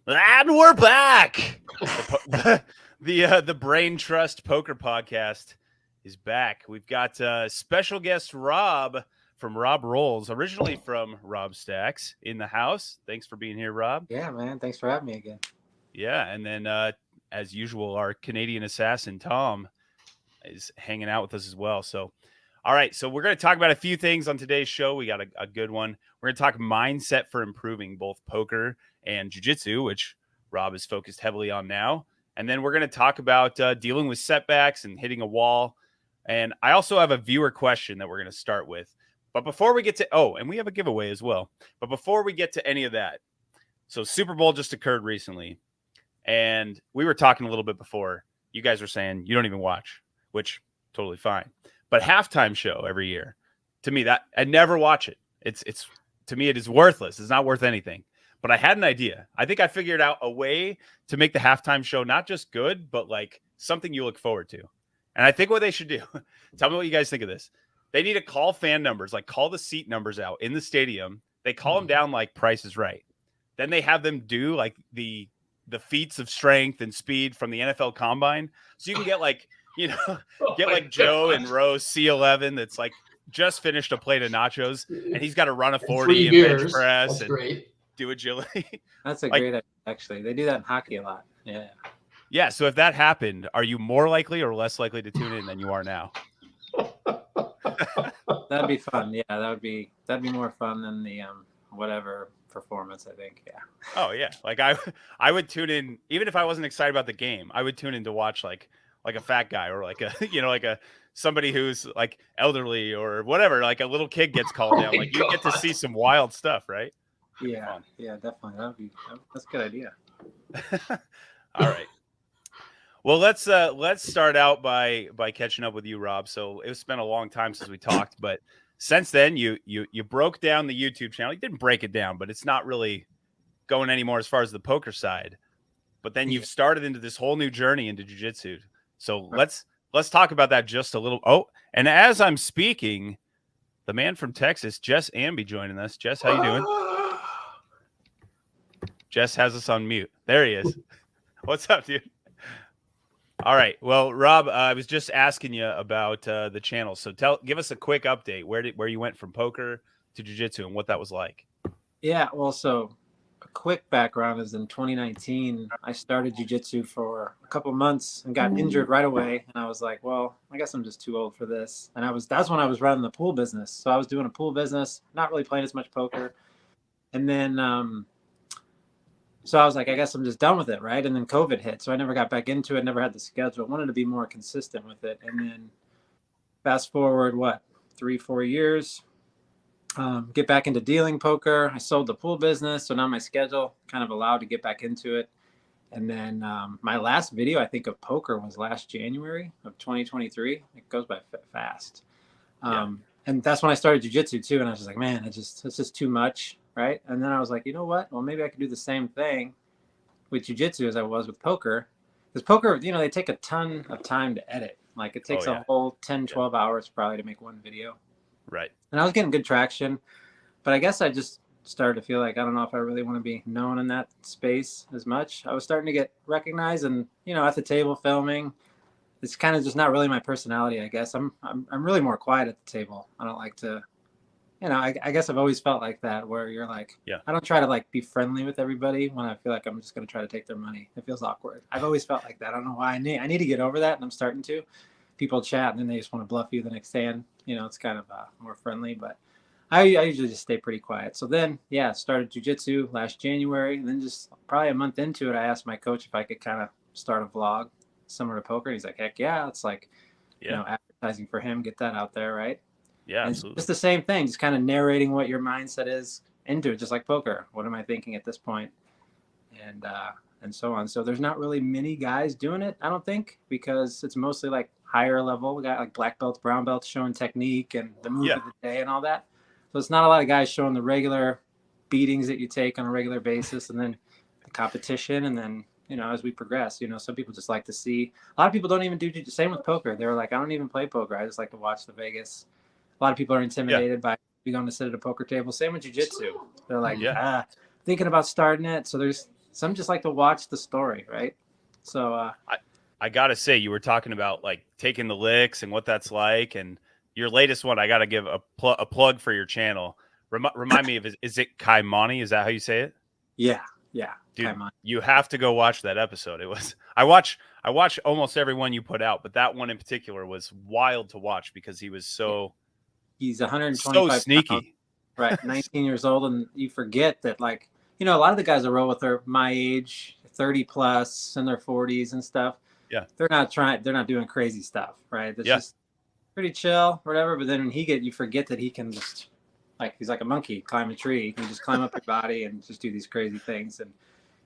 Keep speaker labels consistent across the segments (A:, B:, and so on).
A: And we're back. The Brain Trust Poker Podcast is back. We've got special guest Rob from Rob Rolls, originally from Rob Stacks, in the house. Thanks for being here, Rob.
B: Yeah, man. Thanks for having me again.
A: Yeah, and then as usual, our Canadian assassin Tom is hanging out with us as well. So, all right, so we're going to talk about a few things on today's show. We got a good one. We're going to talk mindset for improving both poker and jiu-jitsu, which Rob is focused heavily on now. And then we're going to talk about dealing with setbacks and hitting a wall. And I also have a viewer question that we're going to start with. But before we get to, and we have a giveaway as well. But before we get to any of that, so Super Bowl just occurred recently. And we were talking a little bit before. You guys were saying you don't even watch, which totally fine. But halftime show every year, to me, that I never watch it. It's to me, it is worthless. It's not worth anything. But I had an idea. I think I figured out a way to make the halftime show not just good, but like something you look forward to. And I think what they should do, tell me what you guys think of this. They need to call fan numbers, like call the seat numbers out in the stadium. They call them down like Price is Right. Then they have them do like the feats of strength and speed from the NFL Combine. So you can get like, get like Joe and Rose C11 that's like just finished a plate of nachos and he's got to run a 40 and bench press.
C: That's
A: and
C: great.
A: Do agility.
B: That's a great idea, actually. They do that in hockey a lot. Yeah.
A: Yeah. So if that happened, are you more likely or less likely to tune in than you are now?
B: That'd be fun. Yeah, that'd be more fun than the whatever performance, I think. Yeah.
A: Oh yeah. Like I would tune in even if I wasn't excited about the game. I would tune in to watch like a fat guy or like a like a somebody who's like elderly or whatever, like a little kid gets called down. Like you get to see some wild stuff, right?
B: Yeah, yeah, definitely. That's a good idea.
A: All right. Well, let's start out by catching up with you, Rob. So it's been a long time since we talked, but since then you broke down the YouTube channel. You didn't break it down, but it's not really going anymore as far as the poker side. But then you've started into this whole new journey into jiu-jitsu. So let's talk about that just a little. Oh, and as I'm speaking, the man from Texas, Jess Amby, joining us. Jess, how you doing? Jess has us on mute. There he is. What's up, dude? All right. Well, Rob, I was just asking you about the channel. So give us a quick update. Where you went from poker to jiu-jitsu and what that was like.
B: Yeah. Well, so a quick background is in 2019, I started jiu-jitsu for a couple months and got injured right away. And I was like, well, I guess I'm just too old for this. And that's when I was running the pool business. So I was doing a pool business, not really playing as much poker. And then, so I was like, I guess I'm just done with it, right? And then COVID hit, so I never got back into it, never had the schedule. I wanted to be more consistent with it. And then fast forward, 3-4 years, get back into dealing poker. I sold the pool business, so now my schedule kind of allowed to get back into it. And then my last video, I think, of poker was last January of 2023. It goes by fast. And that's when I started jiu-jitsu too. And I was just like, man, it's just too much. Right. And then I was like, you know what? Well, maybe I could do the same thing with jiu-jitsu as I was with poker. Because poker, they take a ton of time to edit. Like it takes a whole 10, 12 hours probably to make one video.
A: Right. And
B: I was getting good traction. But I guess I just started to feel like, I don't know if I really want to be known in that space as much. I was starting to get recognized and, at the table filming. It's kind of just not really my personality, I guess. I'm really more quiet at the table. I don't like to... I guess I've always felt like that, where you're like, I don't try to like be friendly with everybody when I feel like I'm just going to try to take their money. It feels awkward. I've always felt like that. I don't know why. I need to get over that, and I'm starting to. People chat, and then they just want to bluff you the next day, and it's kind of more friendly. But I usually just stay pretty quiet. So then, started jiu-jitsu last January, and then just probably a month into it, I asked my coach if I could kind of start a vlog similar to poker. He's like, heck yeah, it's like, advertising for him, get that out there, right?
A: Yeah,
B: and
A: absolutely.
B: It's the same thing, just kind of narrating what your mindset is into it, just like poker. What am I thinking at this point? And so on. So there's not really many guys doing it, I don't think, because it's mostly like higher level. We got like black belts, brown belts showing technique and the move of the day and all that. So it's not a lot of guys showing the regular beatings that you take on a regular basis, and then the competition, and then as we progress, some people just like to see. A lot of people don't even do the same with poker. They're like, I don't even play poker. I just like to watch the Vegas. A lot of people are intimidated by going to sit at a poker table. Same with jiu-jitsu. They're like, thinking about starting it. So there's some just like to watch the story, right? So
A: I gotta say, you were talking about like taking the licks and what that's like, and your latest one. I gotta give a plug for your channel. Remind me of is it Kaimani? Is that how you say it?
B: yeah,
A: Dude,
B: Kaimon.
A: you have to go watch that episode. It was I watch almost every one you put out, but that one in particular was wild to watch because he was
B: Yeah.
A: so
B: He's 125 pounds,
A: sneaky.
B: right? 19 years old, and you forget that, like, you know, a lot of the guys I roll with are my age, 30 plus, in their 40s and stuff.
A: Yeah.
B: They're not doing crazy stuff, right? It's
A: Yeah.
B: just pretty chill, whatever. But then when you forget that he can just, like, he's like a monkey, climb a tree. He can just climb up your body and just do these crazy things. And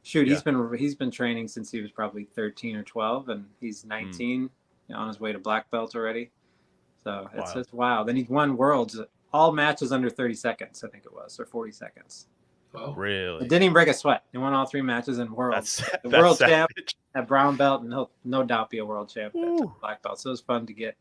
B: shoot,
A: Yeah.
B: he's been training since he was probably 13 or 12, and he's 19, on his way to black belt already. So it's just wild. And he's won worlds, all matches under 30 seconds, I think it was, or 40 seconds.
C: Oh,
A: Really?
B: It didn't even break a sweat. He won all 3 matches in worlds. The world champ at brown belt, and he'll no doubt be a world champ at black belt. So it was fun to get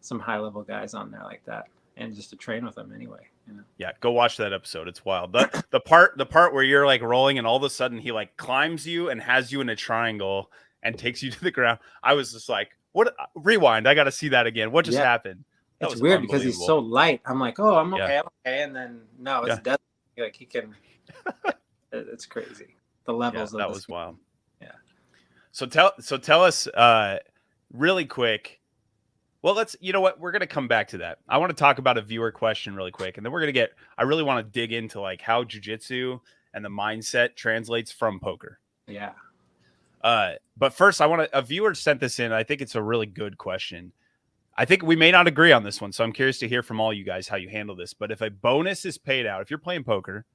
B: some high level guys on there like that, and just to train with them anyway. You know?
A: Yeah, go watch that episode. It's wild. The part where you're like rolling and all of a sudden he like climbs you and has you in a triangle and takes you to the ground. I was just like, what? Rewind. I got to see that again. What just happened? That
B: it's weird because he's so light. I'm like, oh, I'm okay, I'm okay. And then no, it's death. Like he can. It's crazy. The levels.
A: That was wild.
B: Yeah.
A: So tell us really quick. Well, you know what? We're going to come back to that. I want to talk about a viewer question really quick. And then I really want to dig into like how jiu-jitsu and the mindset translates from poker.
B: Yeah.
A: But first a viewer sent this in. I think it's a really good question. I think we may not agree on this one. So I'm curious to hear from all you guys how you handle this. But if a bonus is paid out, if you're playing poker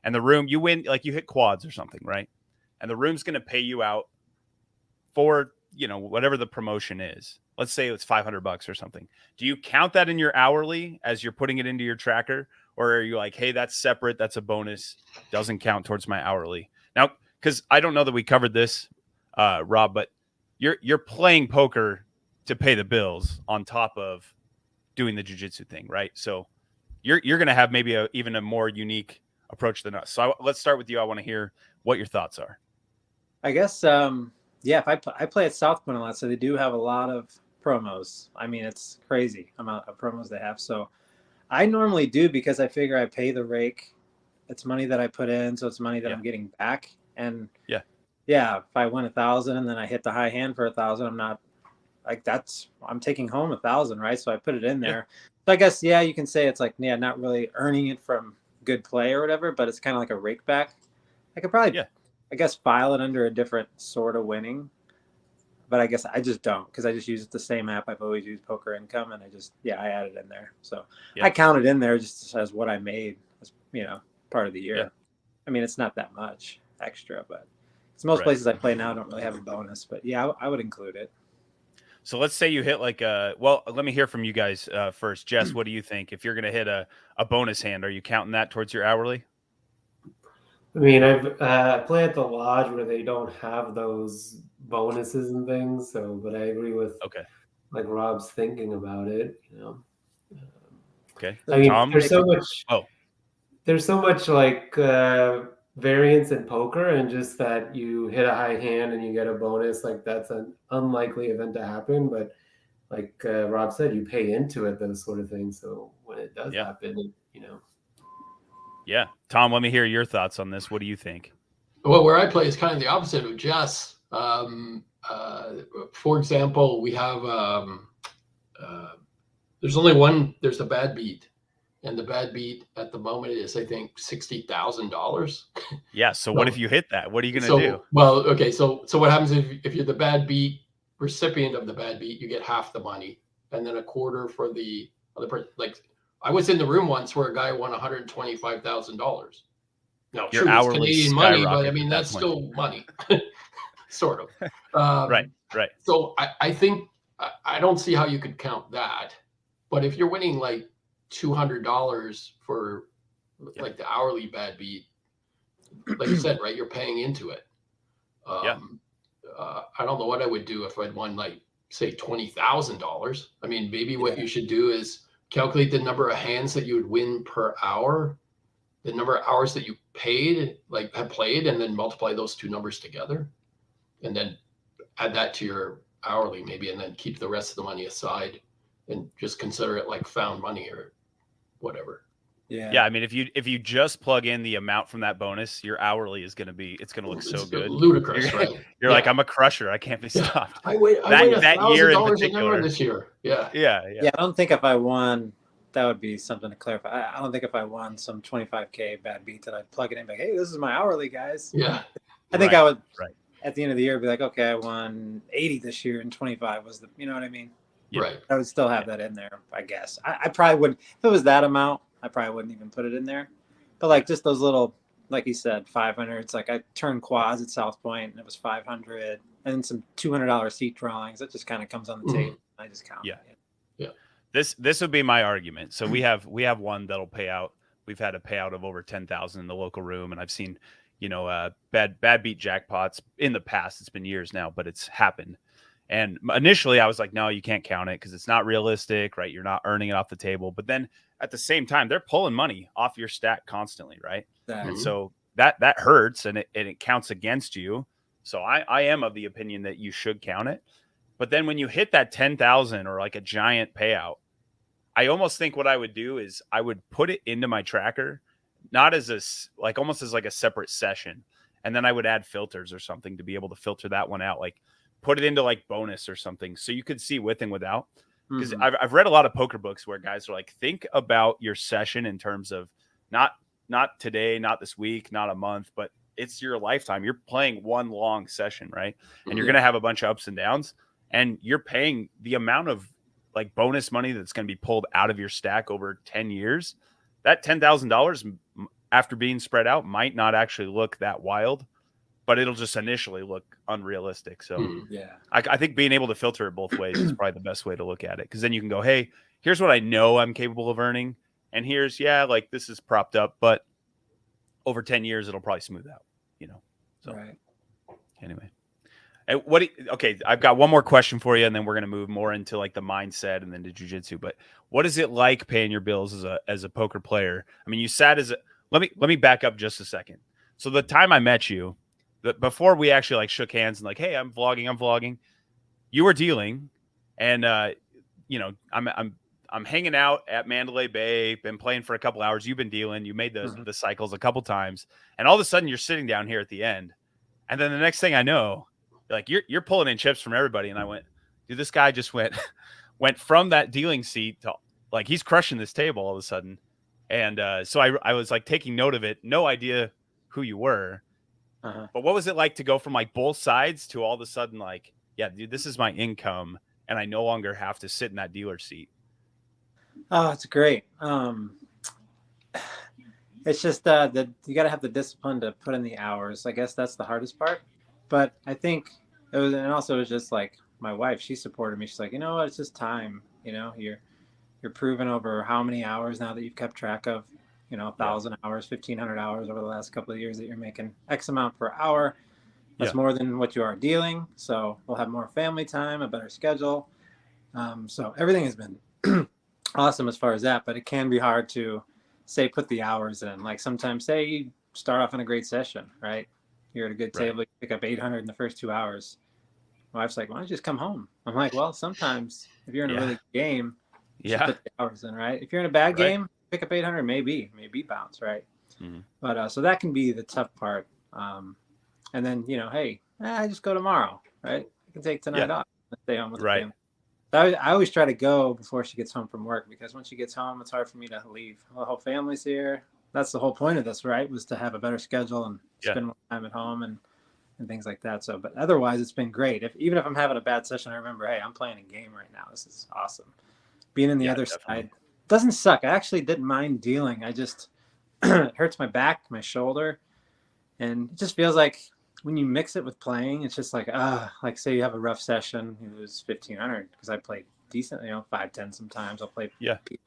A: and the room, you win, like you hit quads or something, right? And the room's going to pay you out for, whatever the promotion is. Let's say it's $500 or something. Do you count that in your hourly as you're putting it into your tracker? Or are you like, hey, that's separate. That's a bonus. Doesn't count towards my hourly. Now, because I don't know that we covered this, Rob, but you're playing poker to pay the bills on top of doing the jiu-jitsu thing, right? So you're going to have maybe even a more unique approach than us. So let's start with you. I want to hear what your thoughts are.
B: I guess, if I play at South Point a lot, so they do have a lot of promos. I mean, it's crazy amount of promos they have. So I normally do because I figure I pay the rake. It's money that I put in, so it's money that I'm getting back. And if I win 1,000 and then I hit the high hand for 1,000, I'm not like I'm taking home 1,000, right? So I put it in there. So I guess you can say it's like not really earning it from good play or whatever, but it's kind of like a rake back. I could probably I guess file it under a different sort of winning, but I guess I just don't because I just use the same app I've always used, Poker Income, and I just I add it in there. So I count it in there just as what I made as part of the year. I mean, it's not that much extra, but most places I play now don't really have a bonus, but I would include it.
A: So let's say you hit like let me hear from you guys first. Jess, what do you think? If you're going to hit a bonus hand, are you counting that towards your hourly?
C: I mean, I've played at the lodge where they don't have those bonuses and things. So, but I agree with like Rob's thinking about it.
A: Okay.
C: I mean,
A: Tom?
C: there's so much like variance in poker, and just that you hit a high hand and you get a bonus. Like that's an unlikely event to happen. But like Rob said, you pay into it, those sort of things. So when it does happen,
A: Yeah. Tom, let me hear your thoughts on this. What do you think?
D: Well, where I play is kind of the opposite of Jess. For example, we have there's only one. There's a bad beat, and the bad beat at the moment is I think $60,000.
A: Yeah. So what if you hit that? What are you going to do?
D: Well, okay. So what happens if you're the bad beat recipient of the bad beat? You get half the money, and then a quarter for the other person. Like I was in the room once where a guy won $125,000. Now,
A: Your
D: true, it's
A: hourly
D: Canadian money, but I
A: skyrocketed
D: mean
A: at
D: that's
A: that
D: still money, sort of.
A: Right.
D: So I think I don't see how you could count that. But if you're winning like $200 for like the hourly bad beat, like you said, right, you're paying into it. I don't know what I would do if I'd won like say $20,000. I mean, maybe what you should do is calculate the number of hands that you would win per hour the number of hours that you paid, like have played, and then multiply those two numbers together, and then add that to your hourly maybe, and then keep the rest of the money aside and just consider it like found money or whatever.
A: Yeah, I mean, if you just plug in the amount from that bonus, your hourly is gonna look so
D: It's
A: good.
D: ludicrous,
A: You're,
D: right?
A: you're like, I'm a crusher. I can't be stopped.
D: I win
A: that year in
D: $1,000 an hour
A: particular.
D: this year. Yeah.
B: Yeah, I don't think if I won, that would be something to clarify. I don't think if I won some 25K bad beat that I'd plug it in and be like, hey, this is my hourly, guys.
D: Yeah.
B: I think I would,
A: right.
B: At the end of the year, be like, okay, I won 80 this year and 25 was the, you know what I mean?
A: Yeah.
D: Right.
B: I would still have that in there, I guess. I probably wouldn't, if it was that amount, I probably wouldn't even put it in there. But like just those little, like you said, 500. It's like I turned quads at South Point and it was 500, and then some $200 seat drawings. That just kind of comes on the table. I just count.
A: Yeah.
B: It.
A: Yeah. This would be my argument. So we have one that'll pay out. We've had a payout of over 10,000 in the local room, and I've seen, bad beat jackpots in the past. It's been years now, but it's happened. And initially I was like, no, you can't count it because it's not realistic, right? You're not earning it off the table. But then at the same time, they're pulling money off your stack constantly, right? And so that hurts, and it counts against you. So I am of the opinion that you should count it. But then when you hit that 10,000 or like a giant payout, I almost think what I would do is I would put it into my tracker, not as almost as like a separate session. And then I would add filters or something to be able to filter that one out. Like put it into like bonus or something so you could see with and without. Because I've read a lot of poker books where guys are like, think about your session in terms of not today, not this week, not a month, but it's your lifetime. You're playing one long session, right? And you're going to have a bunch of ups and downs, and you're paying the amount of like bonus money that's going to be pulled out of your stack over 10 years. That $10,000 after being spread out might not actually look that wild, but it'll just initially look unrealistic. So I think being able to filter it both ways is probably the best way to look at it. Because then you can go, hey, here's what I know I'm capable of earning. And here's, like this is propped up, but over 10 years, it'll probably smooth out, So anyway. And okay, I've got one more question for you, and then we're going to move more into like the mindset and then to jiu-jitsu. But what is it like paying your bills as a poker player? I mean, you sat let me back up just a second. So the time I met you, before we actually like shook hands and like, hey, I'm vlogging, you were dealing, and I'm hanging out at Mandalay Bay, been playing for a couple hours. You've been dealing, you made the cycles a couple times, and all of a sudden you're sitting down here at the end, and then the next thing I know, like you're pulling in chips from everybody, and I went, dude, this guy just went from that dealing seat to like he's crushing this table all of a sudden, and so I was like taking note of it, no idea who you were. But what was it like to go from like both sides to all of a sudden like, yeah, dude, this is my income and I no longer have to sit in that dealer seat?
B: Oh, it's great. It's just that you got to have the discipline to put in the hours. I guess that's the hardest part. But I think it was just like my wife, she supported me. She's like, you know what, it's just time. You're proven over how many hours now that you've kept track of. 1,000 hours, 1,500 hours over the last couple of years that you're making X amount per hour. That's more than what you are dealing. So we'll have more family time, a better schedule. So everything has been awesome as far as that, but it can be hard to put the hours in. Like sometimes say you start off in a great session, right? You're at a good table, you pick up 800 in the first 2 hours. My wife's like, why don't you just come home? I'm like, well, sometimes if you're in a really good game, you should put the hours in, right? If you're in a bad game, pick up 800, maybe bounce, right? But so that can be the tough part. And then hey, I just go tomorrow, right? I can take tonight off and stay home with the family. So I always try to go before she gets home from work, because when she gets home, it's hard for me to leave. The whole family's here. That's the whole point of this, right? Was to have a better schedule and spend more time at home and things like that. So, but otherwise, it's been great. Even if I'm having a bad session, I remember, hey, I'm playing a game right now. This is awesome. Being in the other side doesn't suck. I actually didn't mind dealing. I just it hurts my back, my shoulder, and it just feels like when you mix it with playing, it's just like like say you have a rough session, you lose 1,500 because I played decent, 5-10 sometimes. I'll play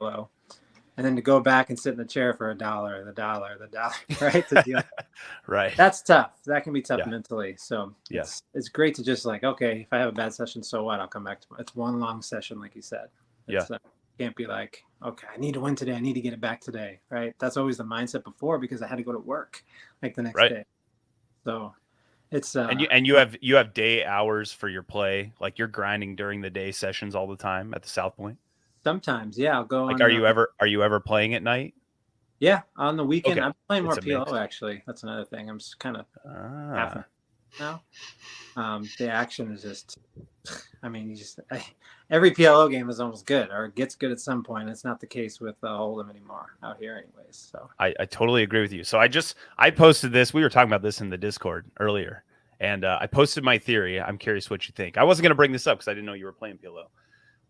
B: low, and then to go back and sit in the chair for $1, right? To deal. Right. That's tough. That can be tough mentally. So it's great to just like, okay, if I have a bad session, so what? I'll come back to it. It's one long session, like you said. Can't be like, okay, I need to win today. I need to get it back today. Right. That's always the mindset before because I had to go to work like the next
A: Right.
B: day. So it's
A: And you have day hours for your play. Like you're grinding during the day sessions all the time at the South Point.
B: sometimes, yeah, I'll go
A: Like,
B: on.
A: are you ever playing at night?
B: Yeah, on the weekend.
A: Okay.
B: I'm playing more
A: It's a
B: PLO
A: mix.
B: actually. That's another thing. I'm just kind of half
A: Ah,
B: now. The action is just, I mean, every PLO game is almost good or gets good at some point. It's not the case with Hold'em anymore out here, anyways. So
A: I totally agree with you. So I posted this. We were talking about this in the Discord earlier, and I posted my theory. I'm curious what you think. I wasn't going to bring this up because I didn't know you were playing PLO,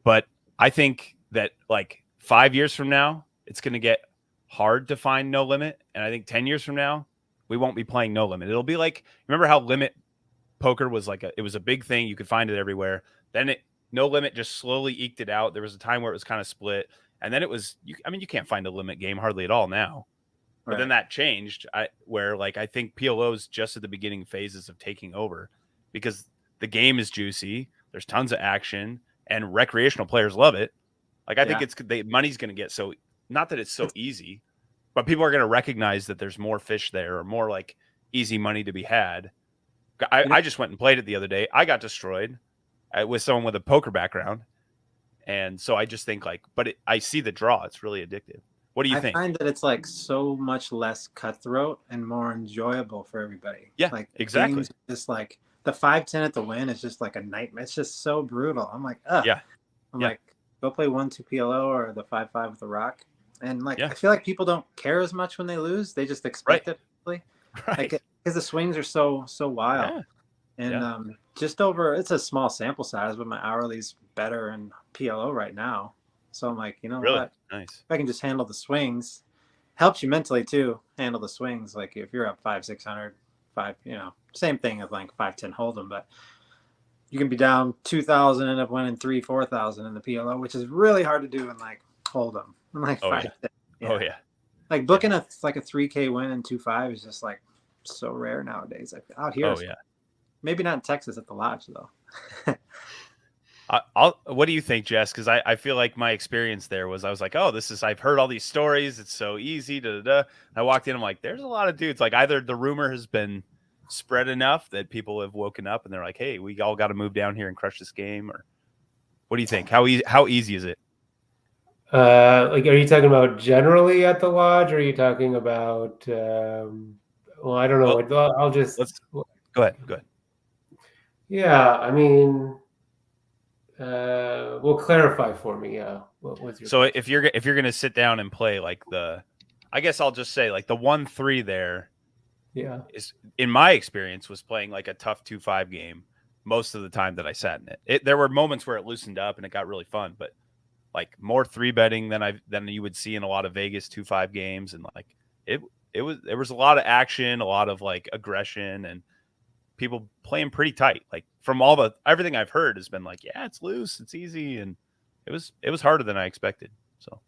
A: but I think that like 5 years from now, it's going to get hard to find no limit, and I think 10 years from now, we won't be playing no limit. It'll be like, remember how limit poker was like it was a big thing. You could find it everywhere. Then no limit just slowly eked it out. There was a time where it was kind of split, and then it was. I mean, you can't find a limit game hardly at all now. But then that changed. Where like I think PLO's just at the beginning phases of taking over because the game is juicy. There's tons of action, and recreational players love it. Like I think money's going to get so not that it's so easy, but people are going to recognize that there's more fish there or more like easy money to be had. I just went and played it the other day. I got destroyed with someone with a poker background. And so I just think like, I see the draw. It's really addictive. What do you think?
B: I find that it's like so much less cutthroat and more enjoyable for everybody.
A: Yeah,
B: like
A: exactly.
B: Just like the 5-10 at the win is just like a nightmare. It's just so brutal. I'm like, ugh.
A: Yeah.
B: I'm like, go play 1-2 PLO or the 5-5 with the rock. And like,
A: Yeah.
B: I feel like people don't care as much when they lose. They just expect it.
A: Right.
B: Like, because the swings are so wild.
A: Yeah.
B: And just over, it's a small sample size, but my hourly's better in PLO right now. So I'm like, you know what?
A: Nice.
B: If I can just handle the swings, helps you mentally too. Handle the swings. Like if you're up 500-600, same thing as like 5-10 Hold'em, but you can be down 2,000, end up winning 3,000-4,000 in the PLO, which is really hard to do in like Hold'em. In like 5-10. Yeah.
A: Oh yeah.
B: Like booking a 3K win in 2-5 is just like so rare nowadays. Out here.
A: Oh yeah.
B: Maybe not in Texas at the lodge though.
A: What do you think, Jess? Because I feel like my experience there was I was like, oh, I've heard all these stories. It's so easy. I walked in. I'm like, there's a lot of dudes. Like either the rumor has been spread enough that people have woken up and they're like, hey, we all got to move down here and crush this game. Or what do you think? How easy is it?
C: Like, are you talking about generally at the lodge? Or are you talking about? Well, I don't know.
A: Well,
C: I'll just
A: go ahead.
C: Yeah, I mean. Well, clarify for me. Yeah. What's your
A: question? if you're gonna sit down and play like I guess I'll just say like the 1-3 there.
C: Yeah.
A: Is in my experience was playing like a tough 2-5 game most of the time that I sat in it. There were moments where it loosened up and it got really fun, but like more 3-betting than you would see in a lot of Vegas 2-5 games, and like there was a lot of action, a lot of like aggression, and people playing pretty tight. Like from everything I've heard has been like, yeah, it's loose, it's easy, and it was harder than I expected. So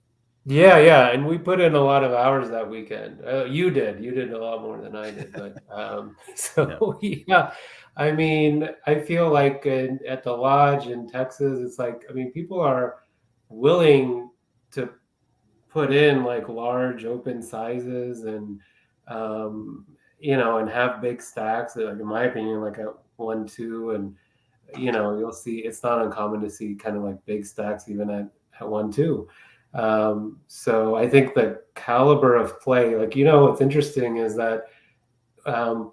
C: yeah, and we put in a lot of hours that weekend. You did a lot more than I did, but yeah. I mean, I feel like at the lodge in Texas, it's like, I mean, people are willing to put in like large open sizes and and have big stacks. Like in my opinion, like at 1-2, and you'll see it's not uncommon to see kind of like big stacks even at 1-2. So I think the caliber of play, like what's interesting is that a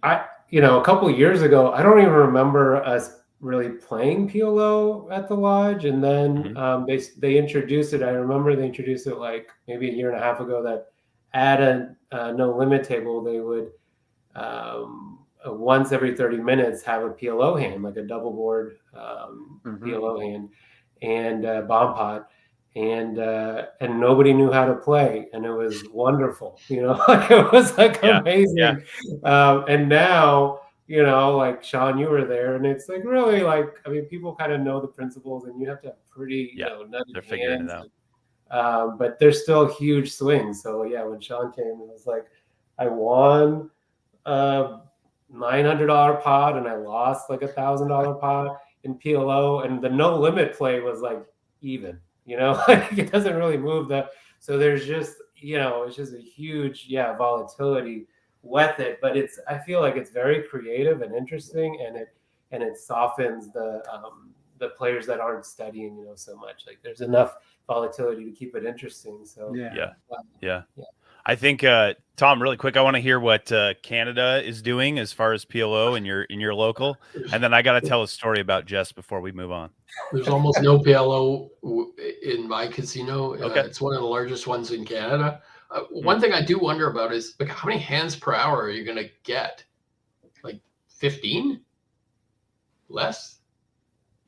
C: couple of years ago, I don't even remember us really playing PLO at the lodge, and then they introduced it. I remember they introduced it like maybe a year and a half ago, that at a no limit table they would once every 30 minutes have a PLO hand, like a double board PLO hand and bomb pot, and nobody knew how to play, and it was wonderful. Like it was like amazing. And now like Sean, you were there, and it's like really like, I mean, people kind of know the principles, and you have to have pretty
A: they're figuring it out.
C: But there's still huge swings. So yeah, when Sean came, it was like I won $900 pot and I lost like $1,000 pot in PLO, and the no limit play was like even. you know, like it doesn't really move that. So there's just, you know, it's just a huge, volatility with it. But I feel like it's very creative and interesting, and it softens the players that aren't studying, you know, so much. Like there's enough volatility to keep it interesting. So
A: Yeah.
C: yeah.
A: I think Tom, really quick, I want to hear what Canada is doing as far as PLO in your local, and then I got to tell a story about Jess before we move on.
D: There's almost no PLO in my casino.
A: Okay.
D: It's one of the largest ones in Canada. One thing I do wonder about is like how many hands per hour are you going to get? Like 15? Less?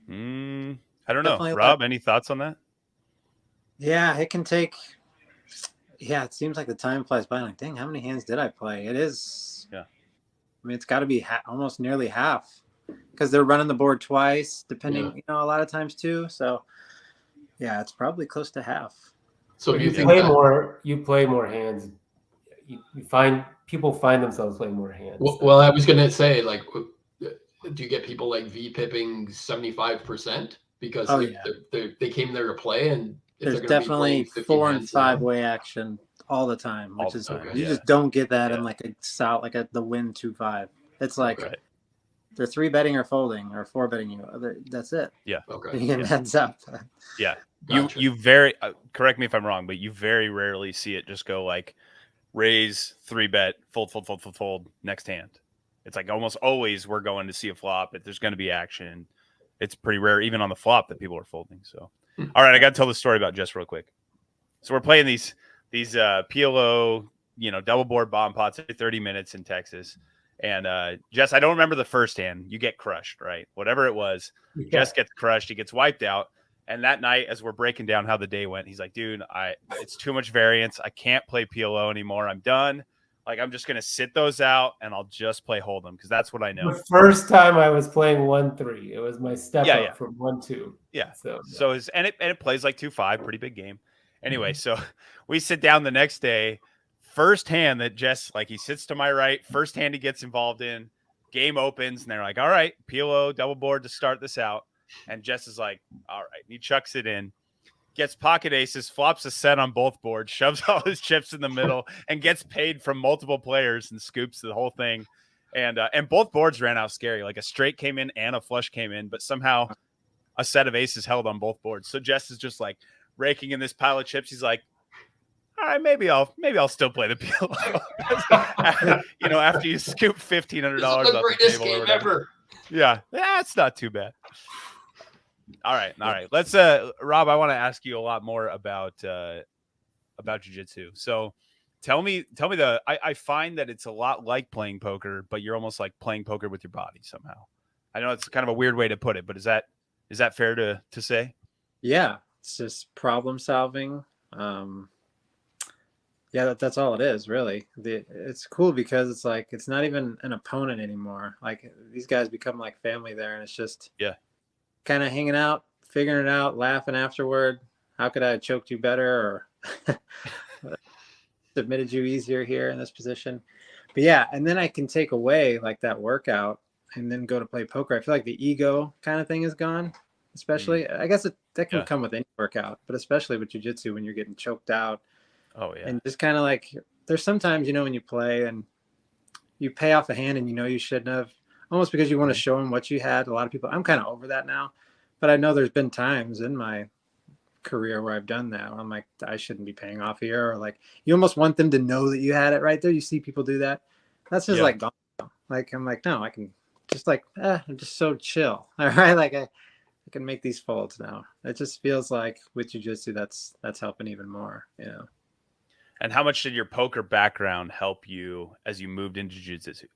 A: I don't know.
B: Definitely
A: Rob, any thoughts on that?
B: Yeah, it can take. Yeah, it seems like the time flies by. Like, dang, how many hands did I play? It is.
A: Yeah.
B: I mean, it's got to be almost nearly half, because they're running the board twice, depending,
D: Yeah.
B: you know, a lot of times too. So, yeah, it's probably close to half.
D: So do you think
C: play
D: that,
C: more? You play more hands. You find people find themselves playing more hands.
D: well, I was going to say, like, do you get people like V-pipping 75% because they came there to play, and if
B: There's
D: they're going to be
B: definitely
D: playing 15
B: 4 and
D: hands
B: 5
D: now?
B: way action all the time, which is
A: Okay,
B: you
A: yeah.
B: just don't get that
A: Yeah.
B: in like the win 2-5. It's like
A: Right.
B: they're 3 betting or folding or 4 betting you. That's it.
A: Yeah.
D: Okay.
B: You get heads up.
A: Yeah.
D: Gotcha.
A: You very correct me if I'm wrong, but you very rarely see it just go like raise, 3-bet, fold, next hand. It's like almost always we're going to see a flop. If there's going to be action, it's pretty rare, even on the flop, that people are folding. So, all right, I got to tell the story about Jess real quick. So we're playing these PLO, you know, double board bomb pots every 30 minutes in Texas. And Jess, I don't remember the first hand. You get crushed, right? Whatever it was, Jess gets crushed. He gets wiped out. And that night, as we're breaking down how the day went, he's like, dude, it's too much variance. I can't play PLO anymore. I'm done. Like, I'm just going to sit those out and I'll just play Hold'em because that's what I know.
C: The first time I was playing 1-3, it was my step up from 1-2.
A: Yeah.
C: So
A: it plays like 2-5, pretty big game. Anyway, so we sit down the next day. First hand that Jess, like, he sits to my right. First hand he gets involved in. Game opens and they're like, all right, PLO double board to start this out. And Jess is like, all right. And he chucks it in, gets pocket aces, flops a set on both boards, shoves all his chips in the middle, and gets paid from multiple players and scoops the whole thing. And both boards ran out scary. Like a straight came in and a flush came in, but somehow a set of aces held on both boards. So Jess is just like raking in this pile of chips. He's like, all right, maybe I'll still play the PLO. You know, after you scoop $1,500 off
D: the
A: the
D: greatest
A: table or
D: game
A: whatever.
D: ever.
A: Yeah, it's not too bad. All right. Let's Rob, I want to ask you a lot more about jiu-jitsu. So tell me I find that it's a lot like playing poker, but you're almost like playing poker with your body somehow. I know it's kind of a weird way to put it, but is that fair to say?
B: Yeah, it's just problem solving. Yeah, that's all it is, really. It's cool because it's like it's not even an opponent anymore. Like these guys become like family there, and it's just kind of hanging out, figuring it out, laughing afterward. How could I have choked you better or submitted you easier here in this position? But yeah, and then I can take away like that workout and then go to play poker. I feel like the ego kind of thing is gone. Especially, I guess that can come with any workout, but especially with jiu-jitsu when you're getting choked out.
A: Oh yeah.
B: And just kind of like there's sometimes, you know, when you play and you pay off a hand and you know you shouldn't have, almost because you want to show them what you had. A lot of people, I'm kind of over that now, but I know there's been times in my career where I've done that. I'm like, I shouldn't be paying off here, or like you almost want them to know that you had it right there. You see people do that. That's just like gone. Like I'm like, no, I can just like I'm just so chill. All right, like I can make these folds now. It just feels like with jiu-jitsu that's helping even more, you know.
A: And how much did your poker background help you as you moved into jiu-jitsu?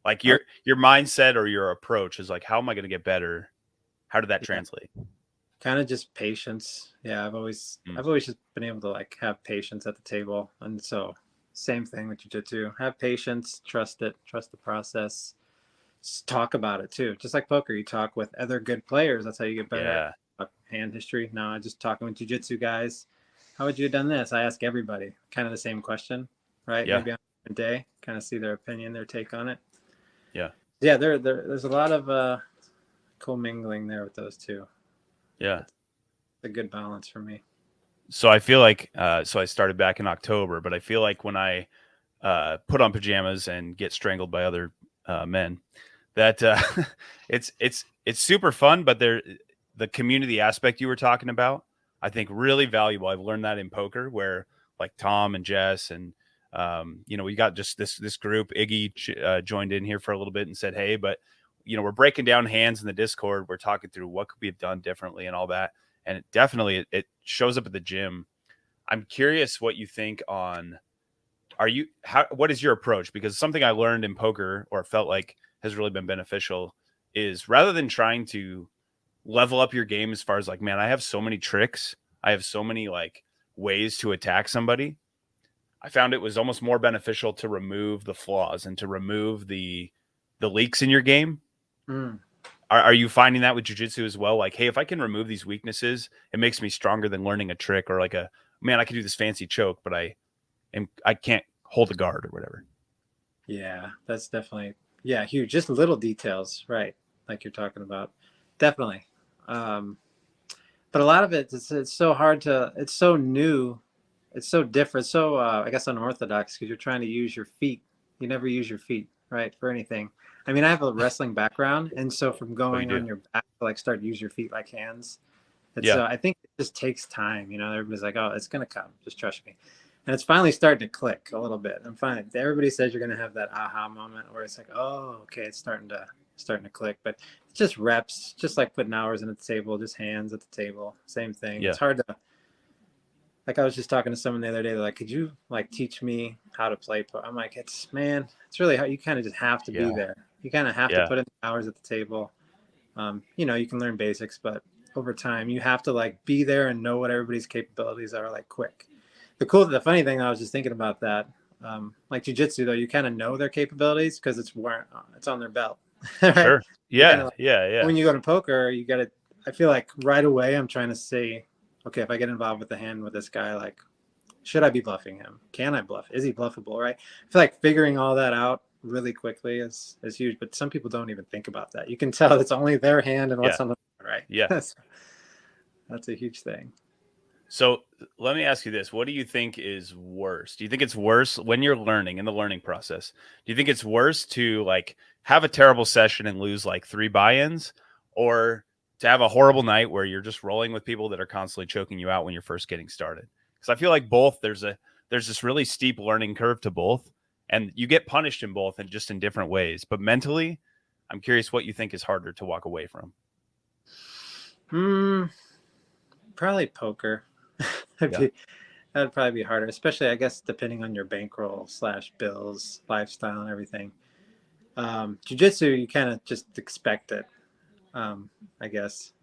A: Like your mindset or your approach is like, how am I going to get better? How did that translate?
B: Kind of just patience. Yeah, I've always just been able to like have patience at the table, and so same thing with jiu-jitsu. Have patience, trust it, trust the process. Just talk about it too. Just like poker, you talk with other good players. That's how you get better. Yeah. Hand history. No, I'm just talking with jiu-jitsu guys. How would you have done this? I ask everybody kind of the same question, right?
A: Yeah.
B: Maybe on a different day, kind of see their opinion, their take on it.
A: Yeah.
B: Yeah, there's a lot of commingling there with those two.
A: Yeah.
B: A good balance for me.
A: So I feel like, so I started back in October, but I feel like when I put on pajamas and get strangled by other men, that it's super fun, but the community aspect you were talking about, I think really valuable. I've learned that in poker, where like Tom and Jess and we got just this group. Iggy joined in here for a little bit and said, hey, but we're breaking down hands in the Discord. We're talking through what could we have done differently and all that. And it definitely it shows up at the gym. I'm curious what you think on. What is your approach? Because something I learned in poker, or felt like has really been beneficial, is rather than trying to level up your game as far as like, man, I have so many tricks, I have so many like ways to attack somebody. I found it was almost more beneficial to remove the flaws and to remove the leaks in your game. Are you finding that with jiu-jitsu as well? Like, hey, if I can remove these weaknesses, it makes me stronger than learning a trick, or like man, I can do this fancy choke, but I can't hold a guard or whatever.
B: Yeah, that's definitely huge. Just little details, right? Like you're talking about, definitely. But a lot of it, it's so hard to. It's so new, it's so different. So I guess unorthodox because you're trying to use your feet. You never use your feet, right, for anything. I mean, I have a wrestling background, and so from going on your back to like start to use your feet like hands, it's I think it just takes time. Everybody's like, oh, it's gonna come. Just trust me. And it's finally starting to click a little bit. I'm fine. Everybody says you're gonna have that aha moment where it's like, oh, okay, it's starting to click. But it's just reps, just like putting hours in at the table, just hands at the table. Same thing. It's hard to. Like I was just talking to someone the other day. They're like, could you like teach me how to play? I'm like, it's really hard. You kind of just have to be there. You kind of have to put in hours at the table. You can learn basics, but over time you have to like be there and know what everybody's capabilities are like quick. The funny thing, I was just thinking about that, like jiu-jitsu though, you kind of know their capabilities because it's on their belt. Right?
A: Sure. Yeah. Yeah.
B: When you go to poker, I feel like right away I'm trying to say, okay, if I get involved with the hand with this guy, like, should I be bluffing him? Can I bluff? Is he bluffable? Right? I feel like figuring all that out really quickly is huge, but some people don't even think about that. You can tell it's only their hand and what's on the board, right?
A: Yeah.
B: That's a huge thing.
A: So let me ask you this. What do you think is worse? Do you think it's worse when you're learning in the learning process? Do you think it's worse to like have a terrible session and lose like 3 buy-ins, or to have a horrible night where you're just rolling with people that are constantly choking you out when you're first getting started? Because I feel like both, there's this really steep learning curve to both, and you get punished in both and just in different ways. But mentally, I'm curious what you think is harder to walk away from.
B: Probably poker. That'd probably be harder, especially I guess depending on your bankroll / bills, lifestyle, and everything. Jiu-jitsu, you kind of just expect it. I guess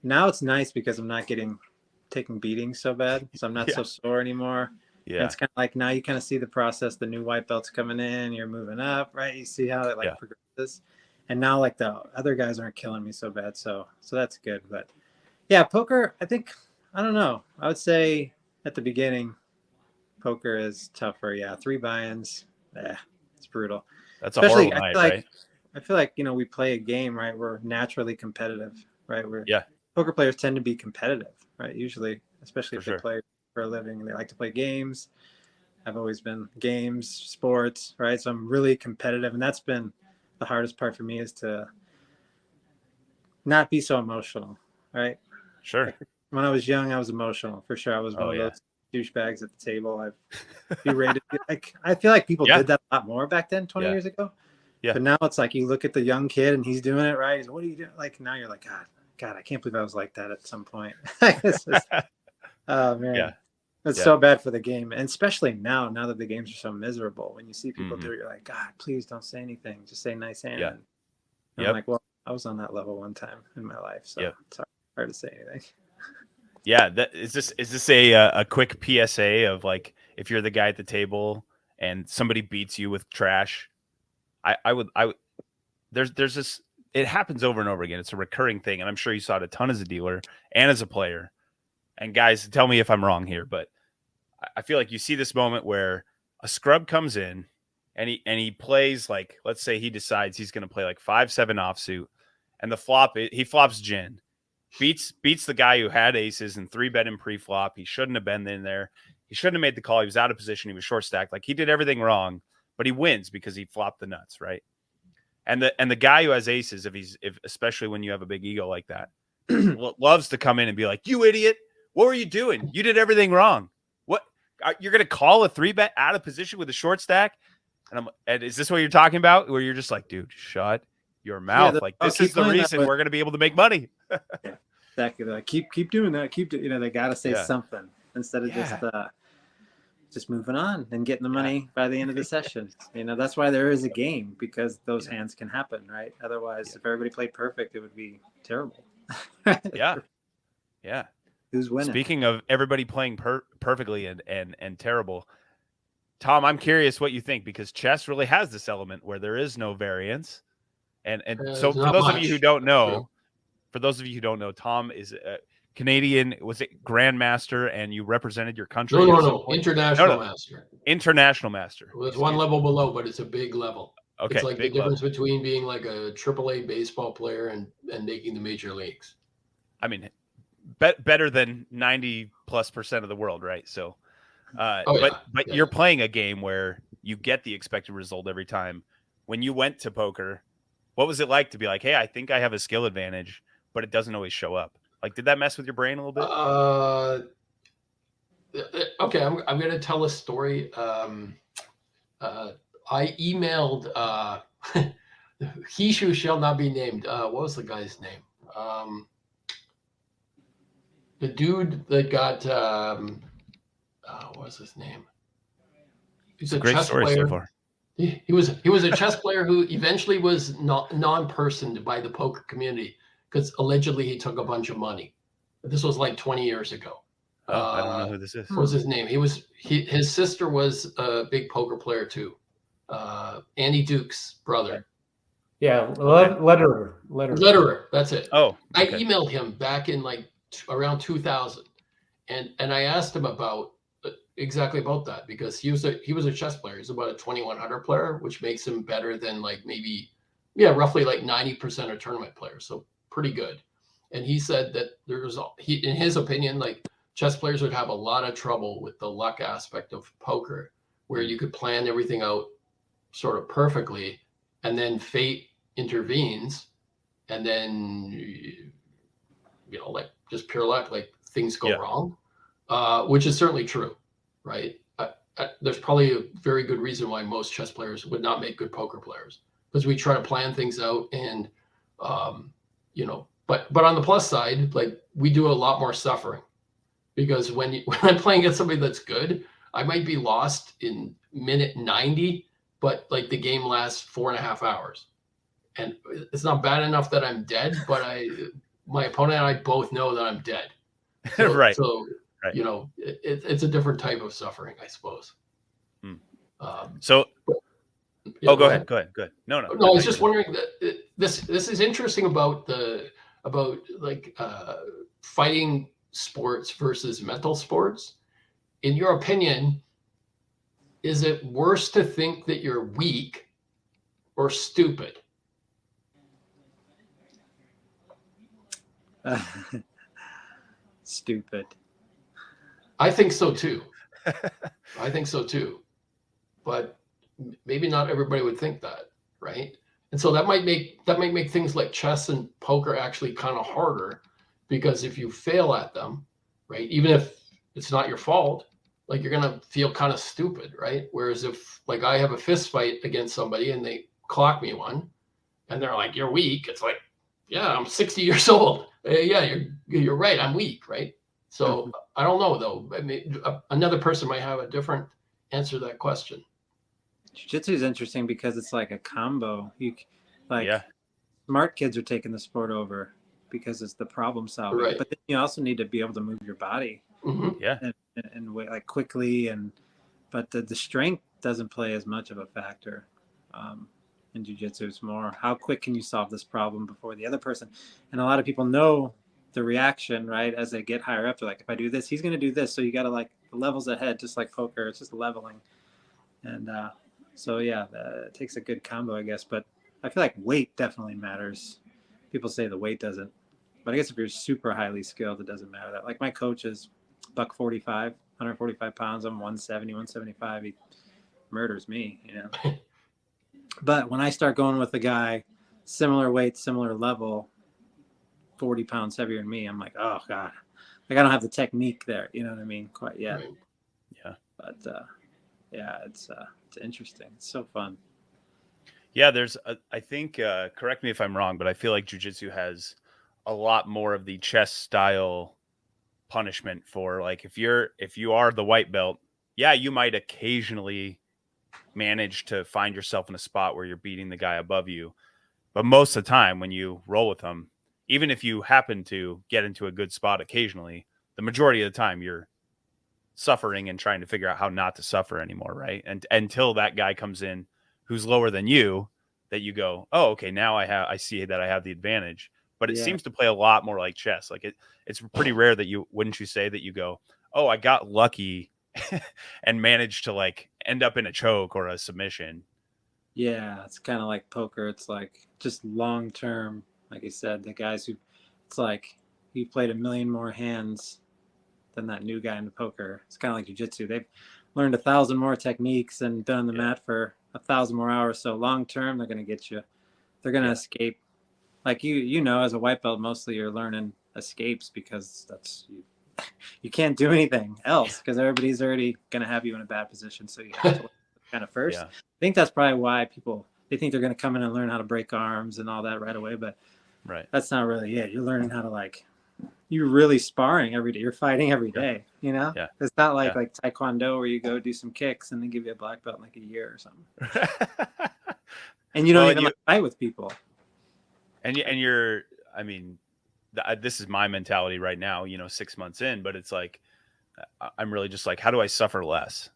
B: now it's nice because I'm not taking beatings so bad, so I'm not so sore anymore. Yeah, and it's kind of like now you kind of see the process. The new white belt's coming in, you're moving up, right? You see how it like progresses, and now like the other guys aren't killing me so bad, so that's good. But yeah, poker, I think. I don't know. I would say at the beginning, poker is tougher. Yeah, 3 buy-ins. It's brutal.
A: That's especially a horrible night, right?
B: I feel like we play a game, right? We're naturally competitive, right? Poker players tend to be competitive, right? Usually, especially if they play for a living and they like to play games. I've always been games, sports, right? So I'm really competitive, and that's been the hardest part for me is to not be so emotional, right?
A: Sure.
B: Like, when I was young, I was emotional for sure. I was one of those douchebags at the table. I've berated. I feel like people did that a lot more back then, 20 years ago. Yeah. But now it's like you look at the young kid and he's doing it right. He's, what are you doing? Like now you're like, God, I can't believe I was like that at some point. Oh man, yeah. It's so bad for the game, and especially now that the games are so miserable. When you see people do it, you're like, God, please don't say anything. Just say nice hand. Yeah. And I'm like, well, I was on that level one time in my life, so it's hard to say anything.
A: Yeah, is this a quick PSA of like if you're the guy at the table and somebody beats you with trash, I would there's this, it happens over and over again. It's a recurring thing, and I'm sure you saw it a ton as a dealer and as a player. And guys, tell me if I'm wrong here, but I feel like you see this moment where a scrub comes in and he plays like, let's say he decides he's going to play like 5-7 offsuit, and he flops gin. beats the guy who had aces and 3-bet him pre-flop. He shouldn't have been in there. He shouldn't have made the call. He was out of position. He was short stacked. Like, he did everything wrong, but he wins because he flopped the nuts, right? And the guy who has aces, if especially when you have a big ego like that, loves to come in and be like, "You idiot! What were you doing? You did everything wrong. What? You're going to call a 3-bet out of position with a short stack?" And is this what you're talking about? Where you're just like, "Dude, shut your mouth!" Like, this is the reason we're going to be able to make money.
B: Yeah, exactly. Like, keep doing that. They got to say something instead of just moving on and getting the money by the end of the session. That's why there is a game, because those hands can happen, right? Otherwise, if everybody played perfect, it would be terrible.
A: Yeah.
B: Who's winning?
A: Speaking of everybody playing perfectly and terrible, Tom, I'm curious what you think, because chess really has this element where there is no variance. And so for those of you who don't know, Tom is a Canadian, was it Grandmaster, and you represented your country?
D: No, International Master.
A: International Master.
D: Well, it's one level below, but it's a big level.
A: Okay.
D: It's like the difference between being like a AAA baseball player and making the major leagues.
A: I mean, better than 90+% of the world, right? So, but you're playing a game where you get the expected result every time. When you went to poker, what was it like to be like, "Hey, I think I have a skill advantage, but it doesn't always show up"? Like, did that mess with your brain a little bit?
D: Okay, I'm going to tell a story. I emailed he who shall not be named. What was the guy's name? The dude that got what was his name? He's a
A: great
D: chess
A: story
D: player.
A: So far.
D: He was a chess player who eventually was non-personed by the poker community because allegedly he took a bunch of money. This was like 20 years ago.
A: I don't know who this is.
D: What was his name? His sister was a big poker player too. Andy Duke's brother.
C: Yeah, Letterer.
D: That's it.
A: Oh, okay.
D: I emailed him back in like around 2000, and I asked him about exactly about that, because he was a chess player. He's about a 2100 player, which makes him better than like roughly like 90% of tournament players. So pretty good. And he said that in his opinion, like, chess players would have a lot of trouble with the luck aspect of poker, where you could plan everything out sort of perfectly, and then fate intervenes, and then like just pure luck, like things go wrong, which is certainly true, right? There's probably a very good reason why most chess players would not make good poker players, because we try to plan things out, and but on the plus side, like, we do a lot more suffering, because when I'm playing against somebody that's good, I might be lost in minute 90, but like the game lasts 4.5 hours, and it's not bad enough that I'm dead, but my opponent and I both know that I'm dead. So,
A: right.
D: So it's a different type of suffering, I suppose.
A: Go ahead. No.
D: I was just wondering that this is interesting about fighting sports versus mental sports. In your opinion, is it worse to think that you're weak or stupid?
B: Stupid.
D: I think so too. But maybe not everybody would think that, right? And so that might make things like chess and poker actually kind of harder, because if you fail at them, right, even if it's not your fault, like, you're gonna feel kind of stupid, right? Whereas if, like, I have a fist fight against somebody and they clock me one, and they're like, "You're weak," it's like, yeah, I'm 60 years old. Yeah, you're right. I'm weak, right? So I don't know, though. I mean, another person might have a different answer to that question.
B: Jiu-Jitsu is interesting because it's like a combo. Smart kids are taking the sport over because it's the problem solving.
D: Right.
B: But then you also need to be able to move your body, and like quickly, but the strength doesn't play as much of a factor. In Jiu-Jitsu, it's more how quick can you solve this problem before the other person. And a lot of people know the reaction, right? As they get higher up, they're like, if I do this, he's going to do this. So you got to, like, the levels ahead, just like poker. It's just leveling. And it takes a good combo, I guess. But I feel like weight definitely matters. People say the weight doesn't But I guess if you're super highly skilled, it doesn't matter. That like my coach is buck 45, 145 pounds. I'm 170, 175. He murders me, you know. But when I start going with a guy similar weight, similar level, 40 pounds heavier than me, I'm like, oh God, like I don't have the technique there. You know what I mean? Quite yet.
D: Right.
A: Yeah.
B: But yeah, it's interesting. It's so fun.
A: Yeah, I think, correct me if I'm wrong, but I feel like jiu-jitsu has a lot more of the chess style punishment for like, if you are the white belt, yeah, you might occasionally manage to find yourself in a spot where you're beating the guy above you. But most of the time when you roll with them, even if you happen to get into a good spot occasionally, the majority of the time you're suffering and trying to figure out how not to suffer anymore, right? And until that guy comes in who's lower than you, that you go, oh, okay, now I see that I have the advantage. But it
B: Yeah.
A: seems to play a lot more like chess. Like it's pretty rare that wouldn't you say that you go, oh, I got lucky and managed to like end up in a choke or a submission.
B: Yeah, it's kind of like poker. It's like just long term. Like I said, the guys who, it's like he played a million more hands than that new guy in the poker. It's kind of like jiu-jitsu. They've learned 1,000 more techniques and been on the mat for 1,000 more hours. So long term, they're going to get you. They're going to escape. Like you know, as a white belt, mostly you're learning escapes because that's you can't do anything else because everybody's already going to have you in a bad position. So you have to kind of first.
A: Yeah.
B: I think that's probably why they think they're going to come in and learn how to break arms and all that right away. But that's not really it. You're learning how to like, you're really sparring every day. You're fighting every day, you know?
A: Yeah.
B: It's not like Taekwondo where you go do some kicks and they give you a black belt in like a year or something. And you don't even like fight with people.
A: And you're, I mean, this is my mentality right now, 6 months in, but it's like, I'm really just like, how do I suffer less?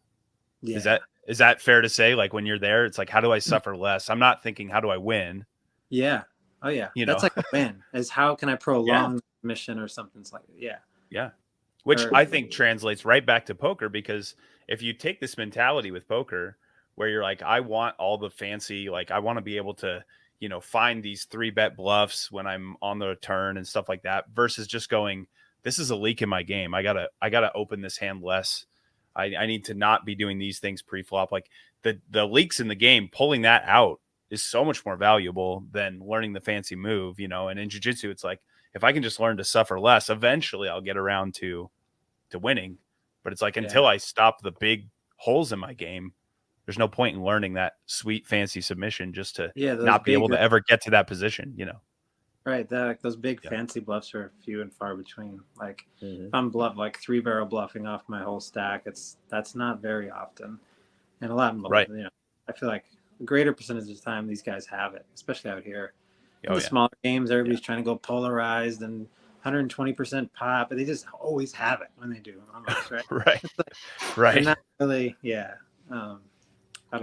A: Yeah. Is that fair to say? Like when you're there, it's like, how do I suffer less? I'm not thinking, how do I win?
B: Yeah. Oh yeah. That's like a win is how can I prolong the mission or something like that. Yeah.
A: Yeah. Which I think translates right back to poker, because if you take this mentality with poker where you're like, I want all the fancy, like I want to be able to, find these 3-bet bluffs when I'm on the turn and stuff like that, versus just going, this is a leak in my game. I gotta open this hand less. I need to not be doing these things pre-flop. Like the leaks in the game, pulling that out is so much more valuable than learning the fancy move, and in jiu-jitsu, it's like, if I can just learn to suffer less, eventually I'll get around to winning. But it's like, until I stop the big holes in my game, there's no point in learning that sweet fancy submission just to not be able to ever get to that position,
B: Right. Those big fancy bluffs are few and far between. Like if I'm like 3-barrel bluffing off my whole stack, that's not very often. And a lot of I feel like a greater percentage of the time these guys have it, especially out here. In the smaller games, everybody's trying to go polarized and 120% pop, but they just always have it when they do almost, right?
A: Right.
B: Not really, I don't know.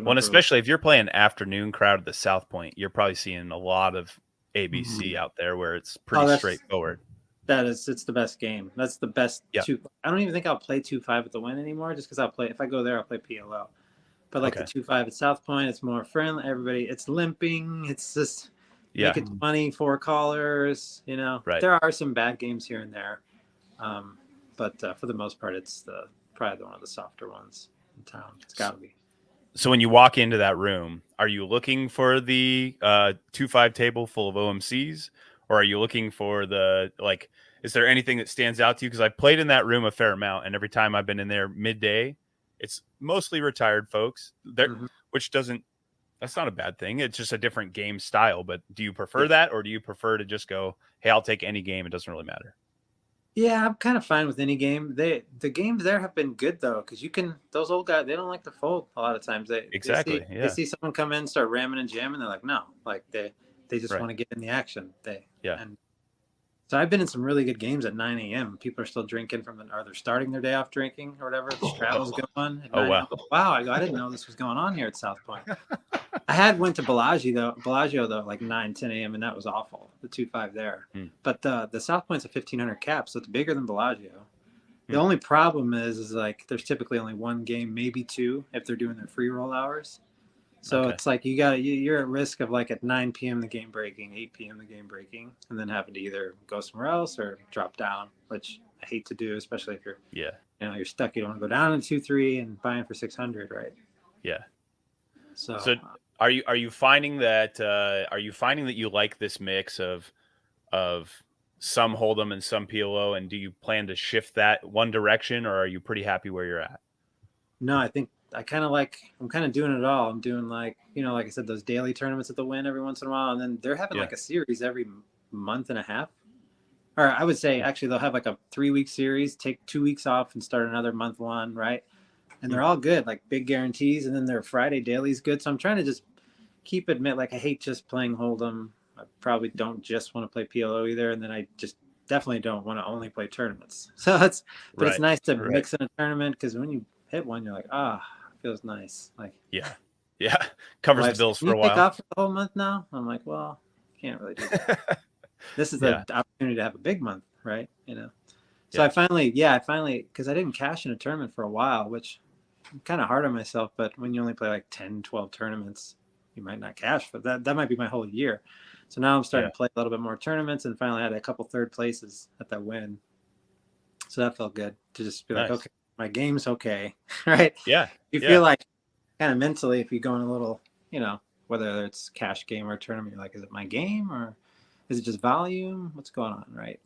A: Well, especially if you're playing afternoon crowd at the South Point, you're probably seeing a lot of ABC out there where it's pretty straightforward.
B: It's the best game. That's the best two. I don't even think I'll play 2-5 at the Win anymore, just because if I go there, I'll play PLO. But like the 2-5 at South Point, it's more friendly. Everybody, it's limping. It's just make it money, 4 callers. Right. There are some bad games here and there, but for the most part, it's probably one of the softer ones in town. It's got to be.
A: So when you walk into that room, are you looking for the 2-5 table full of OMCs, or are you looking for is there anything that stands out to you? Because I've played in that room a fair amount, and every time I've been in there midday, it's mostly retired folks, that's not a bad thing. It's just a different game style. But do you prefer that, or do you prefer to just go, hey, I'll take any game, it doesn't really matter?
B: Yeah, I'm kind of fine with any game. The games there have been good though, because those old guys, they don't like to fold a lot of times. They see someone come in, start ramming and jamming, they're like, no, like they just want to get in the action. And so I've been in some really good games at 9 a.m. People are still drinking or they're starting their day off drinking or whatever. The travel's going.
A: Wow!
B: I didn't know this was going on here at South Point. I went to Bellagio though, like 9, 10 a.m. and that was awful. The 2-5 there. But the South Point's a 1,500 cap, so it's bigger than Bellagio. The only problem is like there's typically only one game, maybe 2, if they're doing their free roll hours. So
A: Okay.
B: it's like you're at risk of like at 9 p.m. the game breaking, 8 p.m. the game breaking, and then having to either go somewhere else or drop down, which I hate to do, especially if you're
A: Yeah.
B: you're stuck. You don't want to go down in 2-3 and buying for 600, right?
A: Yeah.
B: So,
A: So are you finding that you like this mix of some hold'em and some PLO, and do you plan to shift that one direction, or are you pretty happy where you're at?
B: no, I think I'm kind of doing it all. I'm doing like, like I said, those daily tournaments at the Win every once in a while. And then they're having
A: Yeah.
B: like a series every month and a half. Or I would say actually they'll have like a 3-week series, take 2 weeks off and start another month one, right? And they're all good, like big guarantees. And then their Friday daily is good. So I'm trying to just like I hate just playing Hold'em. I probably don't just want to play PLO either. And then I just definitely don't want to only play tournaments. So it's
A: Right.
B: nice to
A: Right.
B: mix in a tournament, because when you hit one, you're like, feels nice. Like,
A: Yeah. Yeah. Covers the
B: wife's
A: bills
B: like,
A: for a
B: "Can you take
A: while.
B: off for the whole month now?" I'm like, well, can't really do that. This is
A: Yeah.
B: the opportunity to have a big month, right? So
A: Yeah.
B: I finally, because I didn't cash in a tournament for a while, which I'm kind of hard on myself. But when you only play like 10, 12 tournaments, you might not cash for that. That might be my whole year. So now I'm starting
A: Yeah.
B: to play a little bit more tournaments, and finally had a couple third places at that Win. So that felt good to just be like,
A: Nice.
B: okay, my game's okay, right?
A: Yeah.
B: You
A: Yeah.
B: feel like kind of mentally, if you go in a little, whether it's cash game or tournament, you're like, is it my game or is it just volume? What's going on, right?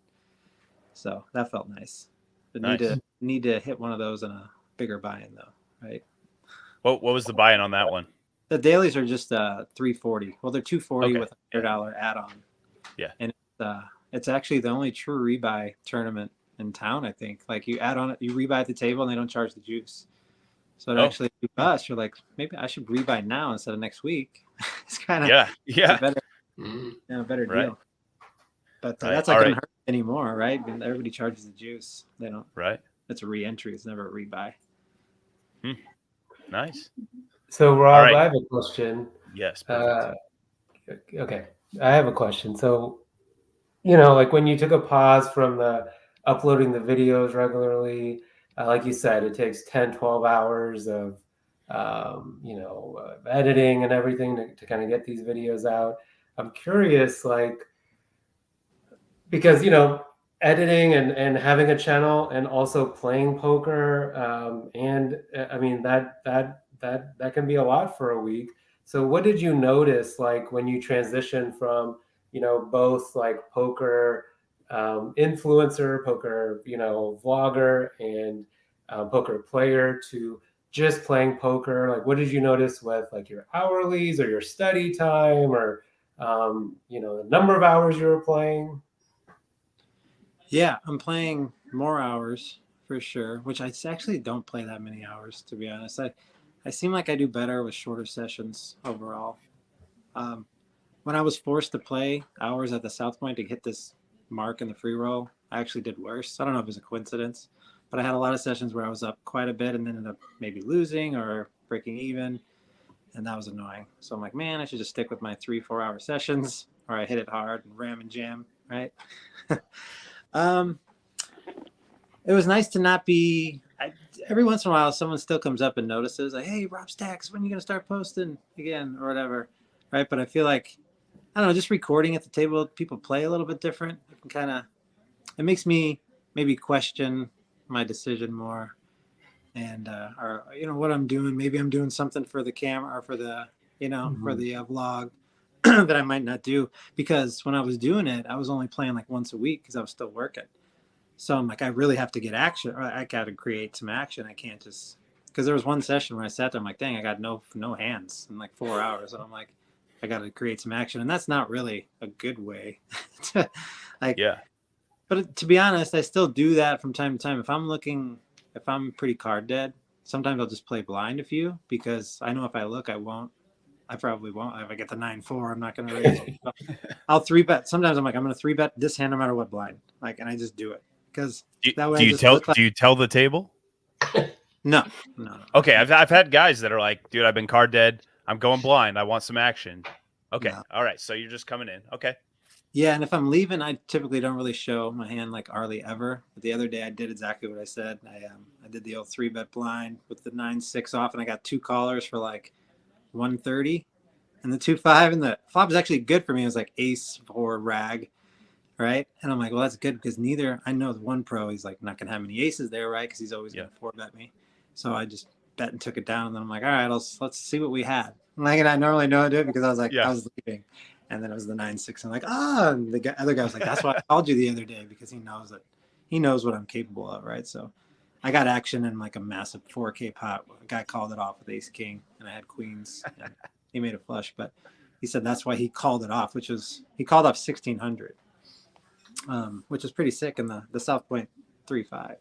B: So that felt nice. But
A: Nice.
B: need to hit one of those in a bigger buy-in though, right?
A: What was the buy-in on that one?
B: The dailies are just $340. Well, they're $240
A: Okay.
B: with a $100 add-on.
A: Yeah.
B: And it's actually the only true rebuy tournament in town, I think. Like you add on it, you rebuy at the table, and they don't charge the juice. So it actually, to us, you're like, maybe I should rebuy now instead of next week. It's kind of
A: yeah.
B: a better
A: Right.
B: deal. But
A: Right.
B: that's not going to hurt anymore, right? And everybody charges the juice. They don't.
A: Right.
B: It's a re-entry. It's never a rebuy.
A: Nice.
C: So Rob,
A: right.
C: I have a question.
A: Yes. Perfect.
C: Okay, I have a question. So, like when you took a pause from the uploading the videos regularly, like you said, it takes 10, 12 hours of, editing and everything to kind of get these videos out. I'm curious, like, because, editing and having a channel and also playing poker, and I mean, that can be a lot for a week. So what did you notice, like when you transitioned from, both like poker influencer, poker, vlogger, and poker player to just playing poker? Like, what did you notice with like your hourlies or your study time, or the number of hours you were playing?
B: Yeah, I'm playing more hours for sure, which I actually don't play that many hours, to be honest. I seem like I do better with shorter sessions overall. When I was forced to play hours at the South Point to hit this mark in the free roll, I actually did worse. I don't know if it was a coincidence, but I had a lot of sessions where I was up quite a bit and then ended up maybe losing or breaking even, and that was annoying. So I'm like, man, I should just stick with my 3-4 hour sessions, or I hit it hard and ram and jam, right? It was nice to not be. Every once in a while, someone still comes up and notices, like, "Hey, Rob Stacks, when are you gonna start posting again, or whatever?" Right? But I feel like, I don't know, just recording at the table, people play a little bit different. It can it makes me maybe question my decision more, and or what I'm doing. Maybe I'm doing something for the camera or for the for the vlog that I might not do, because when I was doing it, I was only playing like once a week because I was still working. So I'm like, I really have to get action. Or I got to create some action. I can't just, because there was one session where I sat there, I'm like, dang, I got no hands in like 4 hours. And I'm like, I got to create some action. And that's not really a good way to, like,
A: Yeah.
B: But to be honest, I still do that from time to time. If I'm pretty card dead, sometimes I'll just play blind a few, because I know if I look, I probably won't. If I get the 9-4, I'm not going to raise. I'll 3-bet. Sometimes I'm like, I'm going to 3-bet this hand no matter what blind. Like, and I just do it. Because that way
A: do you tell the table?
B: No.
A: Okay, I've had guys that are like, dude, I've been card dead. I'm going blind. I want some action. Okay,
B: No.
A: all right. So you're just coming in. Okay.
B: Yeah, and if I'm leaving, I typically don't really show my hand like hardly ever. But the other day, I did exactly what I said. I did the old 3-bet blind with the 9-6 off, and I got 2 callers for like 130, and the 2-5, and the flop is actually good for me. It was like ace for rag, right? And I'm like, well, that's good because I know the one pro, he's like not gonna have many aces there, right? Because he's always gonna 4-bet me. So I just bet and took it down, and then I'm like, all right, let's see what we had. Like, and I normally don't do it because I was like, I was leaving, and then it was the 9-6. I'm like, and the other guy was like, that's why I called you the other day, because he knows what I'm capable of, right? So I got action in like a massive 4K pot. A guy called it off with ace king, and I had queens. And he made a flush, but he said that's why he called it off, he called off 1600, which is pretty sick in the South Point 3-5.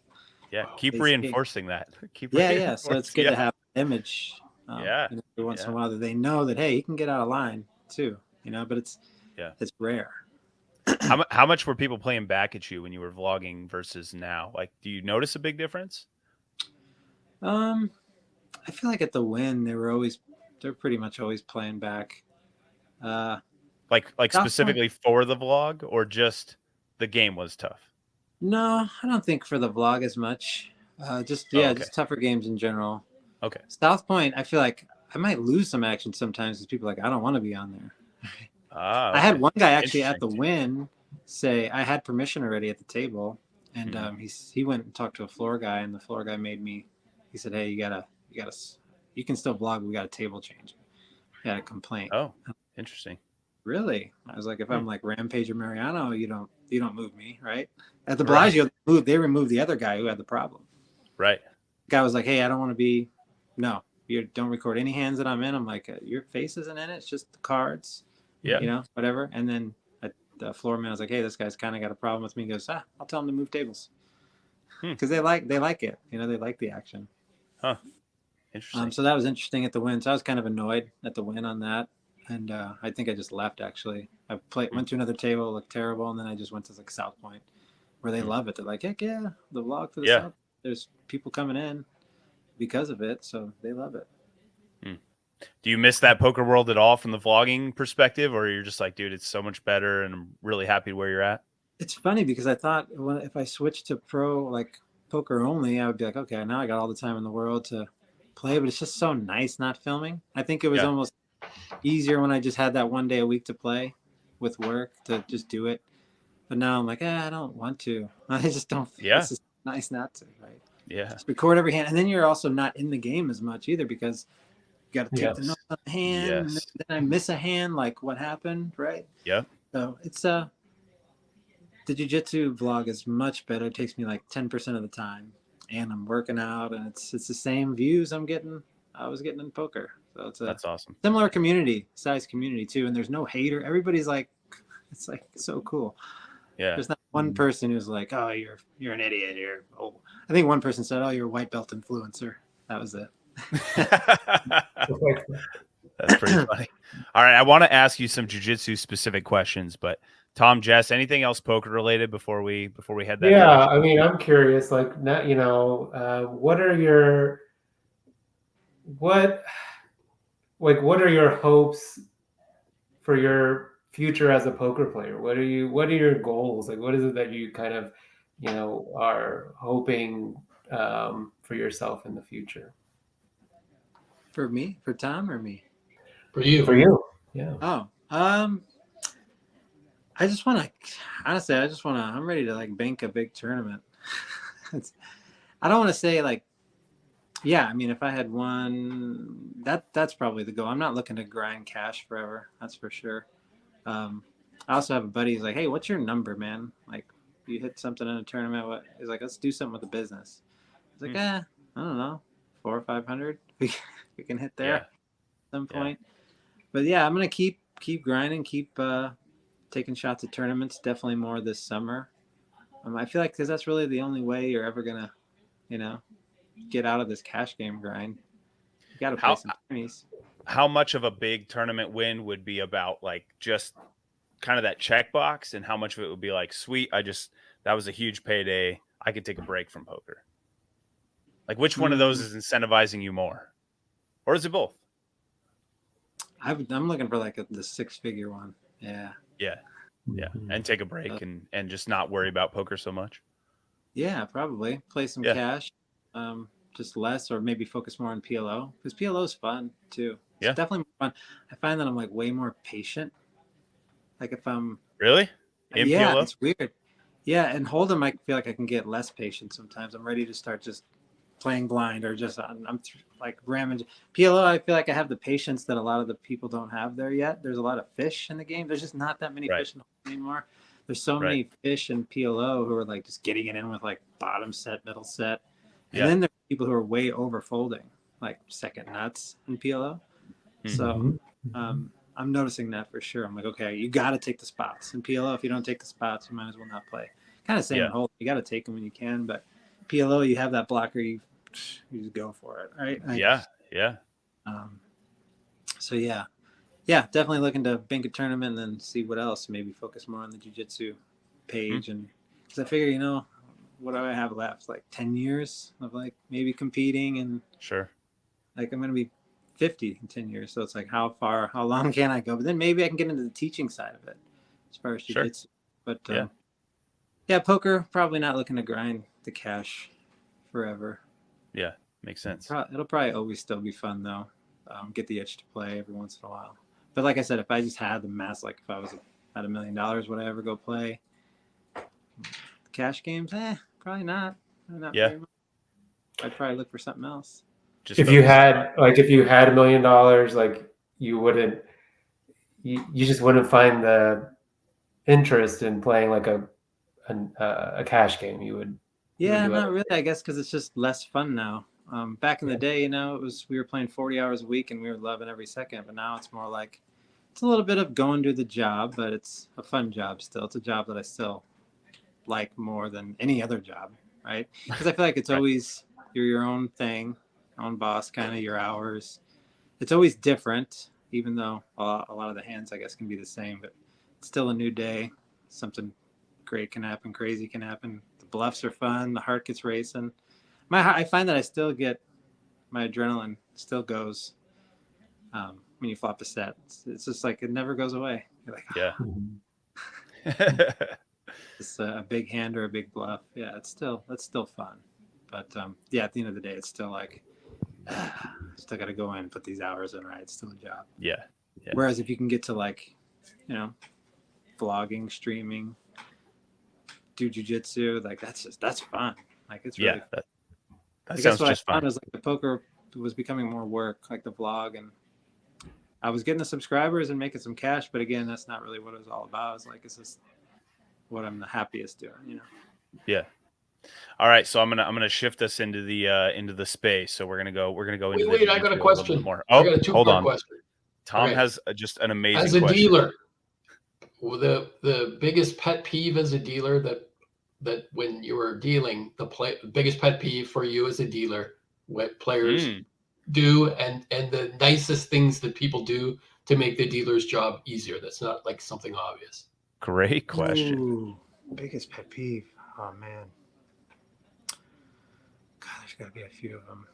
A: Yeah, keep reinforcing that.
B: Yeah. So it's good to have an image. Every once in a while that they know that, hey, he can get out of line too. But it's rare.
A: How much were people playing back at you when you were vlogging versus now? Like, do you notice a big difference?
B: I feel like at the Win, they're pretty much always playing back.
A: Like specifically for the vlog, or just the game was tough?
B: No, I don't think for the vlog as much. Just tougher games in general.
A: Okay.
B: South Point, I feel like I might lose some action sometimes because people are like, I don't want to be on there. I had one guy actually at the Win say I had permission already at the table, and he went and talked to a floor guy, and the floor guy he said, hey, you can still vlog, but we got a table change. He had a complaint.
A: Oh, interesting.
B: Really? I was like, if I'm like Rampage or Mariano, you don't move me, right? At the Bellagio, they removed the other guy who had the problem.
A: Right.
B: The guy was like, hey, I don't want to be. No, you don't record any hands that I'm in. I'm like, your face isn't in it. It's just the cards.
A: Yeah.
B: Whatever. And then the floor man was like, hey, this guy's kind of got a problem with me. He goes, I'll tell him to move tables. Because they like it. They like the action.
A: Huh. Interesting.
B: So that was interesting at the Win. So I was kind of annoyed at the Win on that. And I think I just left, actually. I went to another table, looked terrible, and then I just went to like South Point, where they love it. They're like, heck yeah, the vlog for the South. There's people coming in because of it, so they love it.
A: Do you miss that poker world at all from the vlogging perspective, or you're just like, dude, it's so much better, and I'm really happy where you're at?
B: It's funny because I thought if I switched to pro, like poker only, I would be like, okay, now I got all the time in the world to play, but it's just so nice not filming. I think it was almost easier when I just had that one day a week to play with work to just do it. But now I'm like, I don't want to. I just don't. It's just nice not to, right?
A: Yeah.
B: Just record every hand. And then you're also not in the game as much either because you got to take the notes on the hand. And then I miss a hand, like what happened, right?
A: Yeah.
B: So it's the jiu-jitsu vlog is much better. It takes me like 10% of the time. And I'm working out, and it's the same views I was getting in poker. So
A: that's awesome.
B: Similar size community too, and there's no hater. Everybody's like, it's like so cool.
A: Yeah.
B: There's not one person who's like, oh, you're an idiot. I think one person said, oh, you're a white belt influencer. That was it.
A: That's pretty funny. All right, I want to ask you some jiu-jitsu specific questions, but Tom, Jess, anything else poker related before we head that?
C: Yeah, I mean, I'm curious. Like, what are your hopes for your future as a poker player? What are your goals? Like, what is it that you kind of, are hoping for yourself in the future?
B: For me, for Tom, or me?
D: For you.
C: Yeah.
B: Oh, I just want to, honestly, I'm ready to like bank a big tournament. I don't want to say like, yeah, I mean, if I had one, that's probably the goal. I'm not looking to grind cash forever. That's for sure. I also have a buddy who's like, hey, what's your number, man? Like, you hit something in a tournament. He's like, let's do something with the business. He's like, I don't know, 400 or 500. We can hit there at some point. But yeah, I'm going to keep grinding, keep taking shots at tournaments, definitely more this summer. I feel like because that's really the only way you're ever going to, get out of this cash game grind. You got to play some tourneys.
A: How much of a big tournament win would be about like just kind of that checkbox, and how much of it would be like, sweet, that was a huge payday. I could take a break from poker. Like, which one of those is incentivizing you more, or is it both?
B: I'm looking for like the 6-figure one. Yeah.
A: And take a break and just not worry about poker so much.
B: Yeah, probably play some cash, just less, or maybe focus more on PLO, because PLO is fun too.
A: Yeah.
B: definitely more fun. I find that I'm like way more patient. Like if I'm
A: Really? In
B: yeah,
A: PLO?
B: it's weird. Yeah, and Hold'em, I feel like I can get less patient sometimes. I'm ready to start just playing blind or just like ramming. PLO, I feel like I have the patience that a lot of the people don't have there yet. There's a lot of fish in the game. There's just not that many
A: Right.
B: fish in Hold'em anymore. There's so
A: Right.
B: many fish in PLO who are like just getting it in with like bottom set, middle set. And
A: Yeah.
B: then there's people who are way over folding, like second nuts in PLO. So I'm noticing that for sure. I'm like, okay, you got to take the spots. In PLO, if you don't take the spots, you might as well not play. Kind of same
A: Yeah.
B: in Hold'em. You got to take them when you can, but PLO, you have that blocker, you just go for it, right?
A: Yeah. Yeah.
B: So yeah, definitely looking to bank a tournament and then see what else. Maybe focus more on the jiu-jitsu page, and because I figure, what do I have left? Like 10 years of like maybe competing, and
A: Sure.
B: like I'm gonna be 50 in 10 years. So it's like how long can I go? But then maybe I can get into the teaching side of it as far as
A: Sure.
B: jiu-jitsu. But
A: Yeah.
B: poker, probably not looking to grind the cash forever.
A: Yeah. Makes sense.
B: It'll probably always still be fun though. Get the itch to play every once in a while. But like I said, if I just had the mass, like if I was at $1 million, would I ever go play cash games? Probably not. Not
A: Yeah.
B: very much. I'd probably look for something else.
A: Just
C: If you
A: focus.
C: had $1 million, like you just wouldn't find the interest in playing like a cash game. You would.
B: Yeah,
C: do
B: not
C: other
B: really. I guess because it's just less fun now. Back in the
C: Yeah.
B: day, we were playing 40 hours a week and we were loving every second. But now it's more like it's a little bit of going to the job, but it's a fun job still. It's a job that I still like more than any other job, right? Because I feel like it's
A: Right.
B: always you're your own thing, own boss, kind of your hours. It's always different, even though a lot of the hands, I guess, can be the same. But it's still a new day. Something great can happen, crazy can happen. The bluffs are fun. The heart gets racing. I find that I still get my adrenaline still goes when you flop a set. It's just like it never goes away. You're like,
A: Yeah.
B: it's a big hand or a big bluff. Yeah, that's still fun. But yeah, at the end of the day, it's still like still got to go in and put these hours in. Right, it's still a job.
A: Yeah. Yeah.
B: Whereas if you can get to like, vlogging, streaming, do jiu-jitsu, like that's fun. Like it's really
A: That
B: I guess
A: sounds
B: what
A: just
B: I found
A: fun.
B: is like the poker was becoming more work, like the vlog, and I was getting the subscribers and making some cash, but again, that's not really what it was all about. It's like, it's just what I'm the happiest doing,
A: Yeah. All right, so I'm gonna shift us into the space. So we're gonna go into
D: Wait,
A: the
D: I got a
A: jiu-jitsu little bit
D: question.
A: more.
D: I
A: Oh,
D: got a
A: hold
D: two-part
A: on.
D: question.
A: Tom
D: Okay.
A: has just an amazing
D: As a
A: question.
D: dealer, the biggest pet peeve as a dealer that when you were dealing, the biggest pet peeve for you as a dealer, what players do, and the nicest things that people do to make the dealer's job easier. That's not like something obvious.
A: Great question.
B: Ooh, biggest pet peeve. Oh man, God, there's got to be a few of them.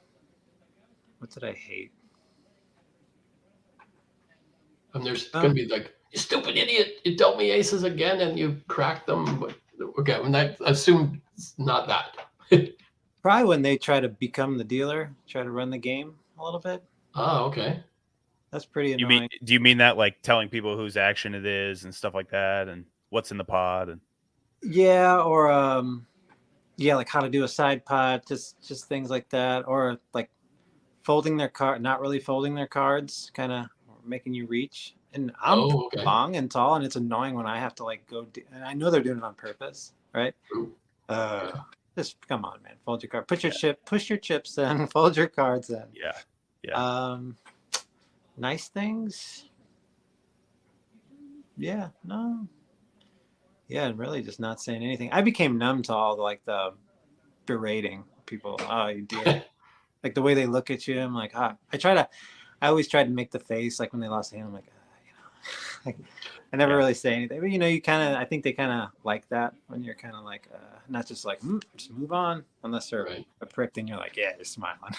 B: What did I hate?
D: And there's going to be like, you stupid idiot, you dealt me aces again and you cracked them. But, okay, and I assume it's not that.
B: Probably when they try to become the dealer, try to run the game a little bit.
D: Oh, okay.
B: That's pretty annoying.
A: Do you mean that like telling people whose action it is and stuff like that, and what's in the pod? And
B: Yeah, or like how to do a side pot, just things like that, or like folding their card, not really folding their cards, kind of making you reach. And I'm
D: okay.
B: long and tall, and it's annoying when I have to like go. And I know they're doing it on purpose, right?
D: Yeah.
B: Just come on, man. Fold your card. Push your chips in. Fold your cards in.
A: Yeah.
B: Nice things. Yeah. No. Yeah, and really just not saying anything. I became numb to all the berating people. Oh, you did. Like the way they look at you. I'm like, I always tried to make the face like when they lost a hand. I'm like, like I never really say anything. But you kind of, I think they kind of like that when you're kind of like, not just like, just move on. Unless they're a prick, then you're like, yeah, you're smiling.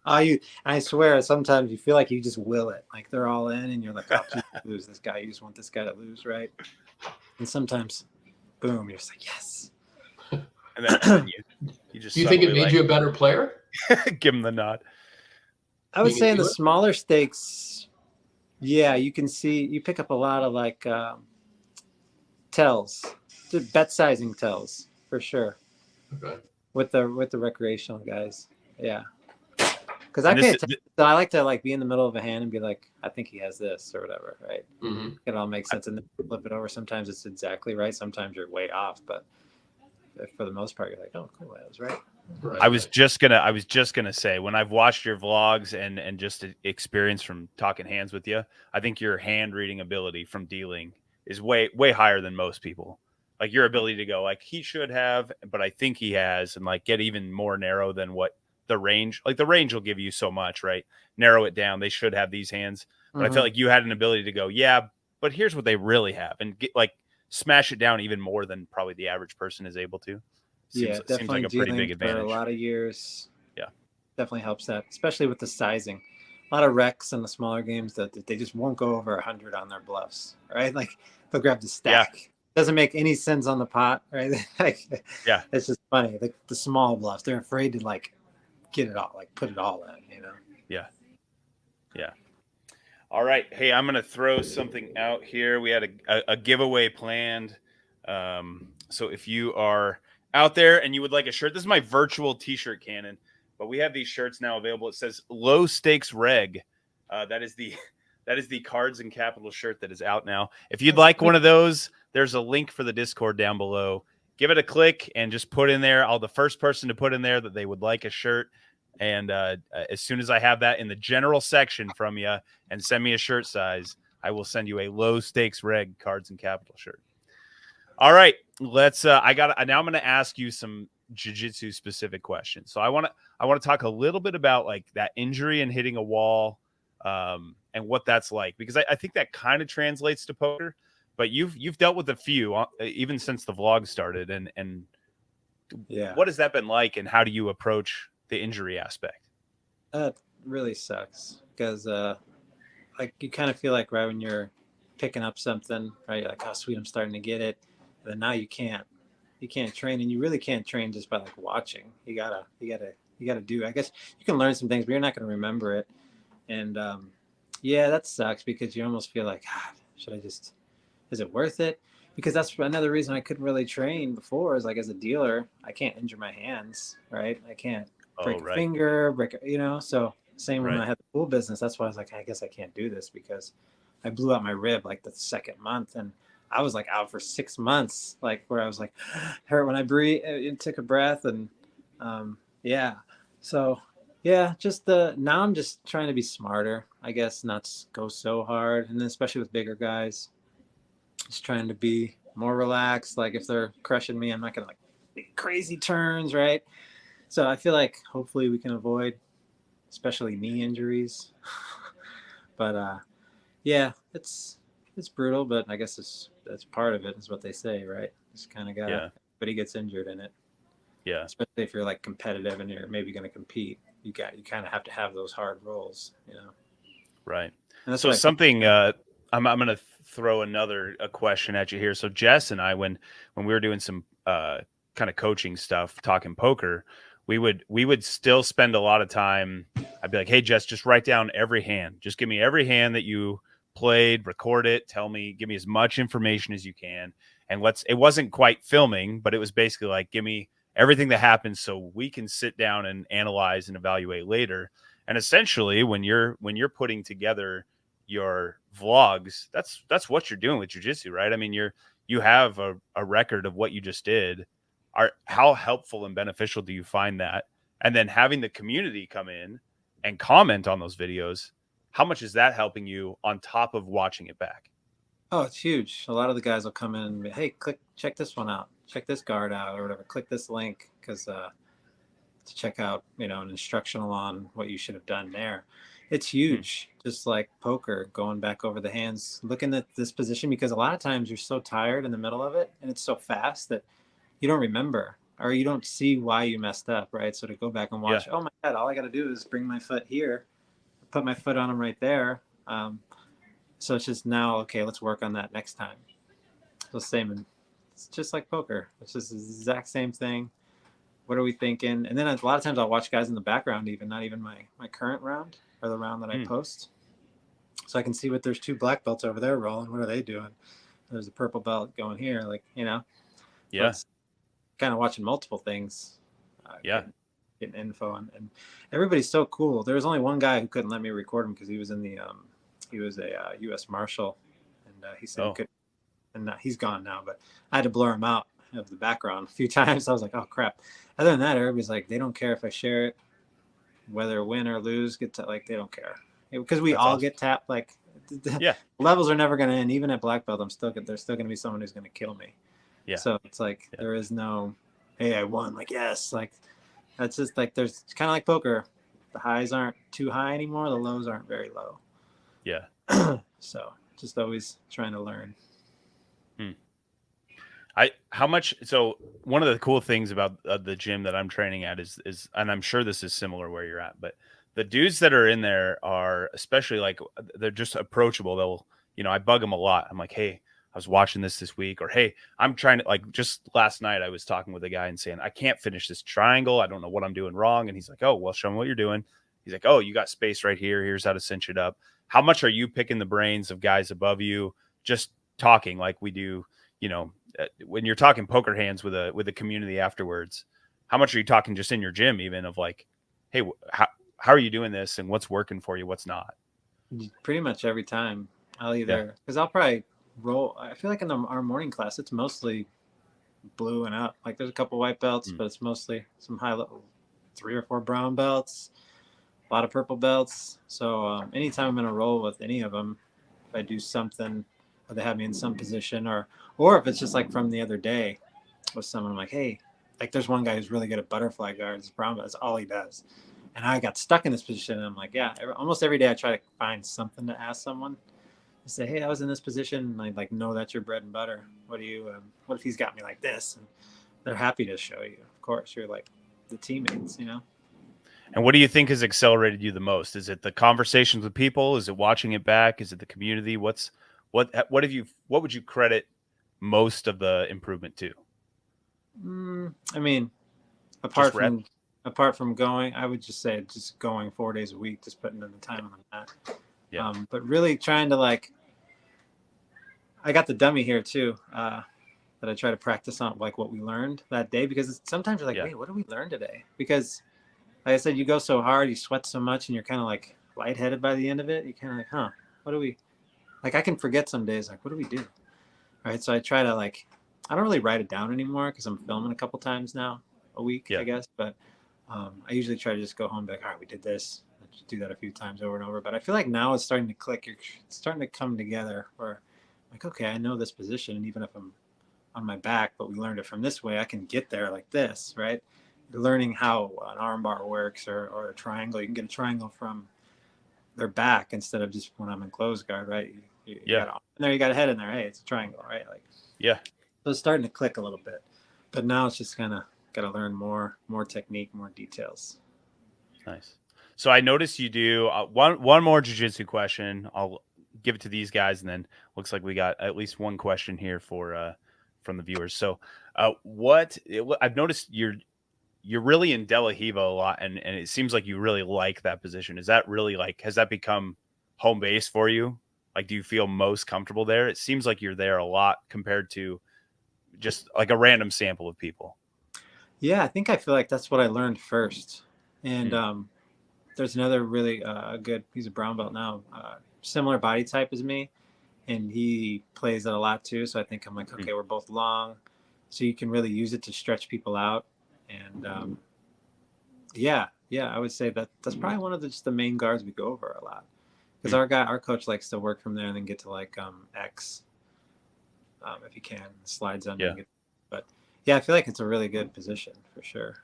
B: I swear, sometimes you feel like you just will it. Like they're all in, and you're like, oh, please lose this guy. You just want this guy to lose, right? And sometimes, boom, you're just like, yes.
A: And then you just.
D: Do you think it made you a better player?
A: Give him the nod.
B: I would
D: being
B: say
D: a
B: in the
D: dealer?
B: smaller stakes, yeah, you pick up a lot of like tells, the bet sizing tells for sure
D: Okay.
B: with the recreational guys. Yeah, because I
A: And
B: pay attention. So I like to like be in the middle of a hand and be like, I think he has this or whatever, right?
D: Hmm.
B: It all makes sense, and then flip it over. Sometimes it's exactly right. Sometimes you're way off, but for the most part, you're like, oh, cool, I was right.
D: Right.
A: I was just gonna say, when I've watched your vlogs and just experience from talking hands with you, I think your hand reading ability from dealing is way higher than most people. Like your ability to go like he should have, but I think he has, and like get even more narrow than what the range. Like the range will give you so much, right? Narrow it down. They should have these hands, but I felt like you had an ability to go, yeah, but here's what they really have, and get like smash it down even more than probably the average person is able to.
B: Yeah,
A: Seems like
B: definitely
A: a pretty
B: dealing
A: big
B: for a
A: advantage.
B: lot of years.
A: Yeah.
B: Definitely helps that, especially with the sizing. A lot of wrecks in the smaller games that they just won't go over 100 on their bluffs, right? Like they'll grab the stack. Doesn't make any sense on the pot, right? Like,
A: Yeah.
B: it's just funny. The small bluffs, they're afraid to like get it all, like put it all in, you know?
A: Yeah. Yeah. All right. Hey, I'm going to throw something out here. We had a giveaway planned. So if you are out there and you would like a shirt, this is my virtual t-shirt cannon, but we have these shirts now available. It says low stakes reg. That is the Cards and Capital shirt that is out now. If you'd like one of those, there's a link for the Discord down below. Give it a click and just put in there. I'll the first person to put in there that they would like a shirt. And as soon as I have that in the general section from you and send me a shirt size, I will send you a low stakes reg Cards and Capital shirt. All right, let's. Now I'm going to ask you some jiu-jitsu specific questions. So I want to talk a little bit about like that injury and hitting a wall, and what that's like, because I think that kind of translates to poker. But you've dealt with a few even since the vlog started, and
B: Yeah.
A: what has that been like, and how do you approach the injury aspect?
B: That really sucks because like you kind of feel like right when you're picking up something, right? You're like, oh sweet, I'm starting to get it. But now you can't train, and you really can't train just by like watching. You gotta do. I guess you can learn some things, but you're not gonna remember it. And yeah, that sucks because you almost feel like, God, is it worth it? Because that's another reason I couldn't really train before is like as a dealer, I can't injure my hands, right? I can't break a finger, so same when I had the pool business. That's why I was like, I guess I can't do this because I blew out my rib like the second month, and I was like out for 6 months, like where I was like hurt when I breathe and took a breath, and yeah. So yeah, just now I'm just trying to be smarter, I guess, not go so hard, and then especially with bigger guys, just trying to be more relaxed. Like if they're crushing me, I'm not gonna like make crazy turns, right? So I feel like hopefully we can avoid especially knee injuries. But yeah, it's brutal, but I guess that's part of it, is what they say, right? Just kind of everybody gets injured in it.
A: Yeah.
B: Especially if you're like competitive and you're maybe going to compete, you kind of have to have those hard rolls,
A: Right.
B: And that's
A: so something I'm going to throw a question at you here. So Jess and I, when we were doing some kind of coaching stuff, talking poker, we would still spend a lot of time. I'd be like, hey, Jess, just write down every hand. Just give me every hand that you played, record it, give me as much information as you can. And it wasn't quite filming, but it was basically like, give me everything that happened so we can sit down and analyze and evaluate later. And essentially when you're putting together your vlogs, that's what you're doing with jiu-jitsu, right? I mean, you have a record of what you just did. How helpful and beneficial do you find that? And then having the community come in and comment on those videos, how much is that helping you on top of watching it back?
B: Oh, it's huge. A lot of the guys will come in and be, hey, check this one out, check this guard out, or whatever. Click this link because to check out, an instructional on what you should have done there. It's huge. Just like poker, going back over the hands, looking at this position, because a lot of times you're so tired in the middle of it and it's so fast that you don't remember or you don't see why you messed up, right? So to go back and watch, oh my God, all I got to do is bring my foot here, put my foot on him right there. So it's just now, okay, let's work on that next time. So it's just like poker. It's just the exact same thing. What are we thinking? And then a lot of times I'll watch guys in the background, even not even my current round. or the round that I post. So I can see what there's 2 black belts over there rolling. What are they doing? There's a purple belt going here, like, you know.
A: Yeah.
B: Kind of watching multiple things.
A: Yeah.
B: Getting info and everybody's so cool. There was only one guy who couldn't let me record him because he was in the he was a U.S. Marshal, and he said he could, and he's gone now. But I had to blur him out of the background a few times. I was like, oh crap. Other than that, everybody's like, they don't care if I share it, whether win or lose. They don't care because we all get tapped. Like, levels are never going to end. Even at black belt, there's still going to be someone who's going to kill me. Yeah. So it's like there is no, hey, I won. Like, yes, like. That's just like there's kind of like poker. The highs aren't too high anymore. The lows aren't very low. Yeah. So just always trying to learn.
A: So one of the cool things about the gym that I'm training at is, and I'm sure this is similar where you're at, but the dudes that are in there are especially like, they're just approachable. They'll, I bug them a lot. I'm like, hey, I was watching this week, or, hey, I'm trying to, like, just last night I was talking with a guy and saying, I can't finish this triangle. I don't know what I'm doing wrong. And he's like, oh, well, show me what you're doing. He's like, oh, you got space right here. Here's how to cinch it up. How much are you picking the brains of guys above you? Just talking like we do, when you're talking poker hands with a community afterwards, how much are you talking just in your gym, even of like, hey, how are you doing this and what's working for you? What's not?
B: Pretty much every time I'll either, because I'll probably roll. I feel like in our morning class, it's mostly blue and up. Like there's a couple white belts, but it's mostly some high level, 3 or 4 brown belts, a lot of purple belts. So anytime I'm going to roll with any of them, if I do something, or they have me in some position, or if it's just like from the other day with someone, I'm like, hey, like there's one guy who's really good at butterfly guards, brown belt, that's all he does. And I got stuck in this position, and I'm like, yeah, almost every day I try to find something to ask someone. I say, hey, I was in this position, and I like know that's your bread and butter. What if he's got me like this? And they're happy to show you. Of course, you're like the teammates,
A: And what do you think has accelerated you the most? Is it the conversations with people? Is it watching it back? Is it the community? What would you credit most of the improvement to?
B: I mean, apart from going, I would just say just going 4 days a week, just putting in the time on that. Yeah. But really trying to I got the dummy here too, that I try to practice on like what we learned that day, because sometimes you're like, wait, what did we learn today? Because like I said, you go so hard, you sweat so much, and you're kind of like lightheaded by the end of it. You're kind of like, what do we, like, I can forget some days, like, what do we do? Right. So I try to I don't really write it down anymore because I'm filming a couple times now a week, I guess. But I usually try to just go home and be like, all right, we did this. Just do that a few times over and over. But I feel like now it's starting to click. It's starting to come together where like, okay, I know this position. And even if I'm on my back, but we learned it from this way, I can get there like this, right? You're learning how an arm bar works or a triangle. You can get a triangle from their back instead of just when I'm in closed guard, right? You got you got a head in there. Hey, it's a triangle, right? Like, so it's starting to click a little bit. But now it's just kind of got to learn more technique, more details.
A: Nice. So I noticed you do one more jiu-jitsu question. I'll give it to these guys, and then looks like we got at least one question here for from the viewers. So I've noticed you're really in De La Riva a lot, and it seems like you really like that position. Is that really has that become home base for you? Like, do you feel most comfortable there? It seems like you're there a lot compared to just like a random sample of people.
B: Yeah, I feel like that's what I learned first. And there's another really good, he's a brown belt now, similar body type as me, and he plays it a lot too. So I think I'm like, okay, we're both long, so you can really use it to stretch people out. And I would say that's probably one of the main guards we go over a lot, because our coach likes to work from there and then get to X if he can, slides under. But yeah, I feel like it's a really good position for sure.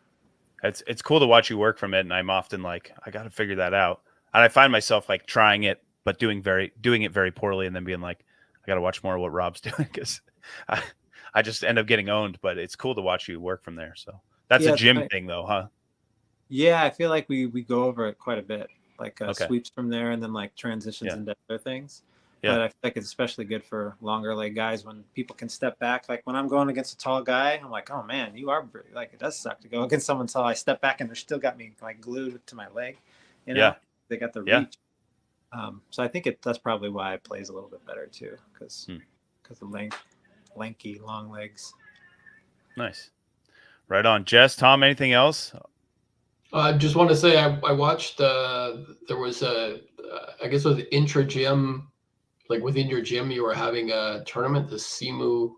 A: It's cool to watch you work from it, and I'm often like, I got to figure that out, and I find myself trying it but doing it very poorly, and then being like, I got to watch more of what Rob's doing, because I just end up getting owned. But it's cool to watch you work from there. So that's a gym thing, though, huh?
B: Yeah, I feel like we go over it quite a bit, sweeps from there, and then transitions into other things. Yeah. But I feel like it's especially good for longer leg guys when people can step back. Like when I'm going against a tall guy, I'm like, oh man, you are it does suck to go against someone tall. I step back and they're still got me glued to my leg. Yeah. They got the
A: Yeah.
B: reach. So I think that's probably why it plays a little bit better too, because the lanky, long legs.
A: Nice. Right on. Jess, Tom, anything else?
D: I just want to say I watched. There was I guess it was intra gym, like within your gym, you were having a tournament, the SEMO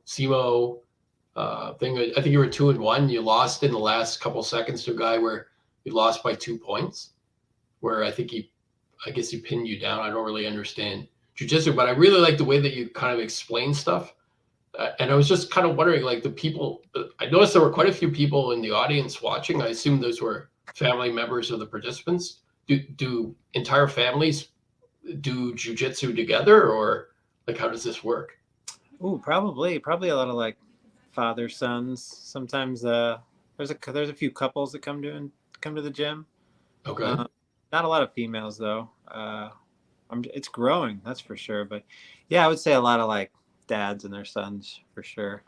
D: thing. I think you were 2-1. You lost in the last couple seconds to a guy where you lost by 2 points. Where I guess he pinned you down. I don't really understand jiu-jitsu, but I really like the way that you kind of explain stuff. And I was just kind of wondering, like the people. I noticed there were quite a few people in the audience watching. I assume those were family members of the participants. Do entire families do jiu-jitsu together, or like how does this work?
B: Ooh, probably a lot of like father sons. Sometimes there's a few couples that come to the gym.
D: Okay.
B: Not a lot of females though. It's growing, that's for sure. But yeah, I would say a lot of like dads and their sons for sure.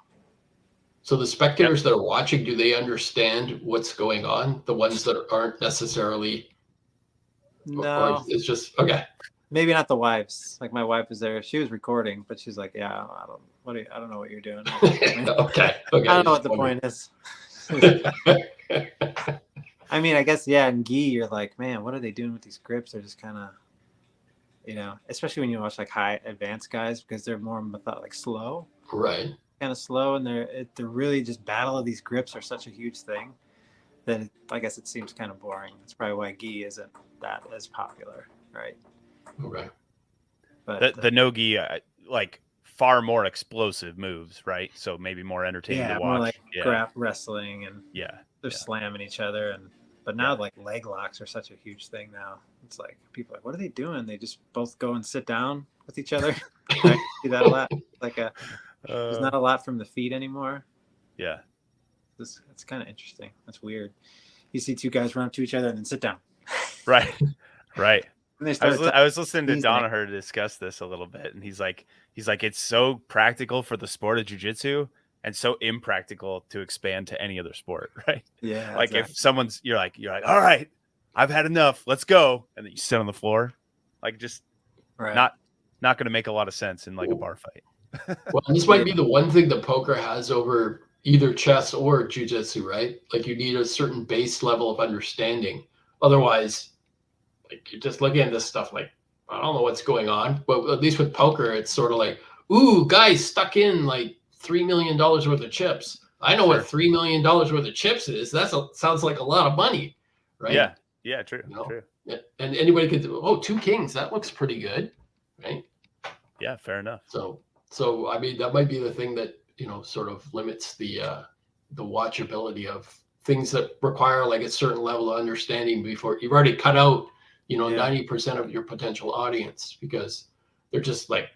D: So the spectators that are watching, do they understand what's going on? The ones that aren't necessarily,
B: No,
D: or it's just okay.
B: maybe not the wives. Like my wife was there. She was recording, but she's like, "Yeah, I don't know what you're doing."
D: Okay.
B: I don't know what the point is. I mean, I guess, yeah, in gi, you're like, man, what are they doing with these grips? They're just kind of, especially when you watch like high advanced guys, because they're more like slow,
D: Right.
B: kind of slow, and they're really just battle of these grips are such a huge thing that I guess it seems kind of boring. That's probably why gi isn't that as popular, right?
D: Okay.
B: But
A: The no-gi, like far more explosive moves, right? So maybe more entertaining to watch.
B: more like grab wrestling, and they're
A: Yeah.
B: slamming each other, but now like leg locks are such a huge thing now. It's like people are like, what are they doing? They just both go and sit down with each other. I see that a lot. Like there's not a lot from the feet anymore.
A: Yeah.
B: It's kind of interesting. That's weird. You see two guys run up to each other and then sit down.
A: Right. Right.
B: And they
A: I was listening to
B: He's like-
A: Donaher discuss this a little bit, and he's like, it's so practical for the sport of jiu-jitsu and so impractical to expand to any other sport, right?
B: Yeah.
A: Like
B: exactly.
A: if someone's, you're like, all right, I've had enough, let's go, and then you sit on the floor, like just
B: right.
A: not going to make a lot of sense in like a bar fight.
D: Well, this might be the one thing that poker has over either chess or jiu-jitsu, right? Like you need a certain base level of understanding. Otherwise, like you're just looking at this stuff like, I don't know what's going on. But at least with poker, it's sort of like, ooh, guys stuck in like $3 million worth of chips. I know what $3 million worth of chips is. Sounds like a lot of money, right?
A: Yeah. Yeah. True.
D: You know?
A: True.
D: Yeah. And anybody could do, 2 kings. That looks pretty good, right?
A: Yeah. Fair enough.
D: So I mean, that might be the thing that, sort of limits the watchability of things that require like a certain level of understanding before you've already cut out, 90% of your potential audience because they're just like,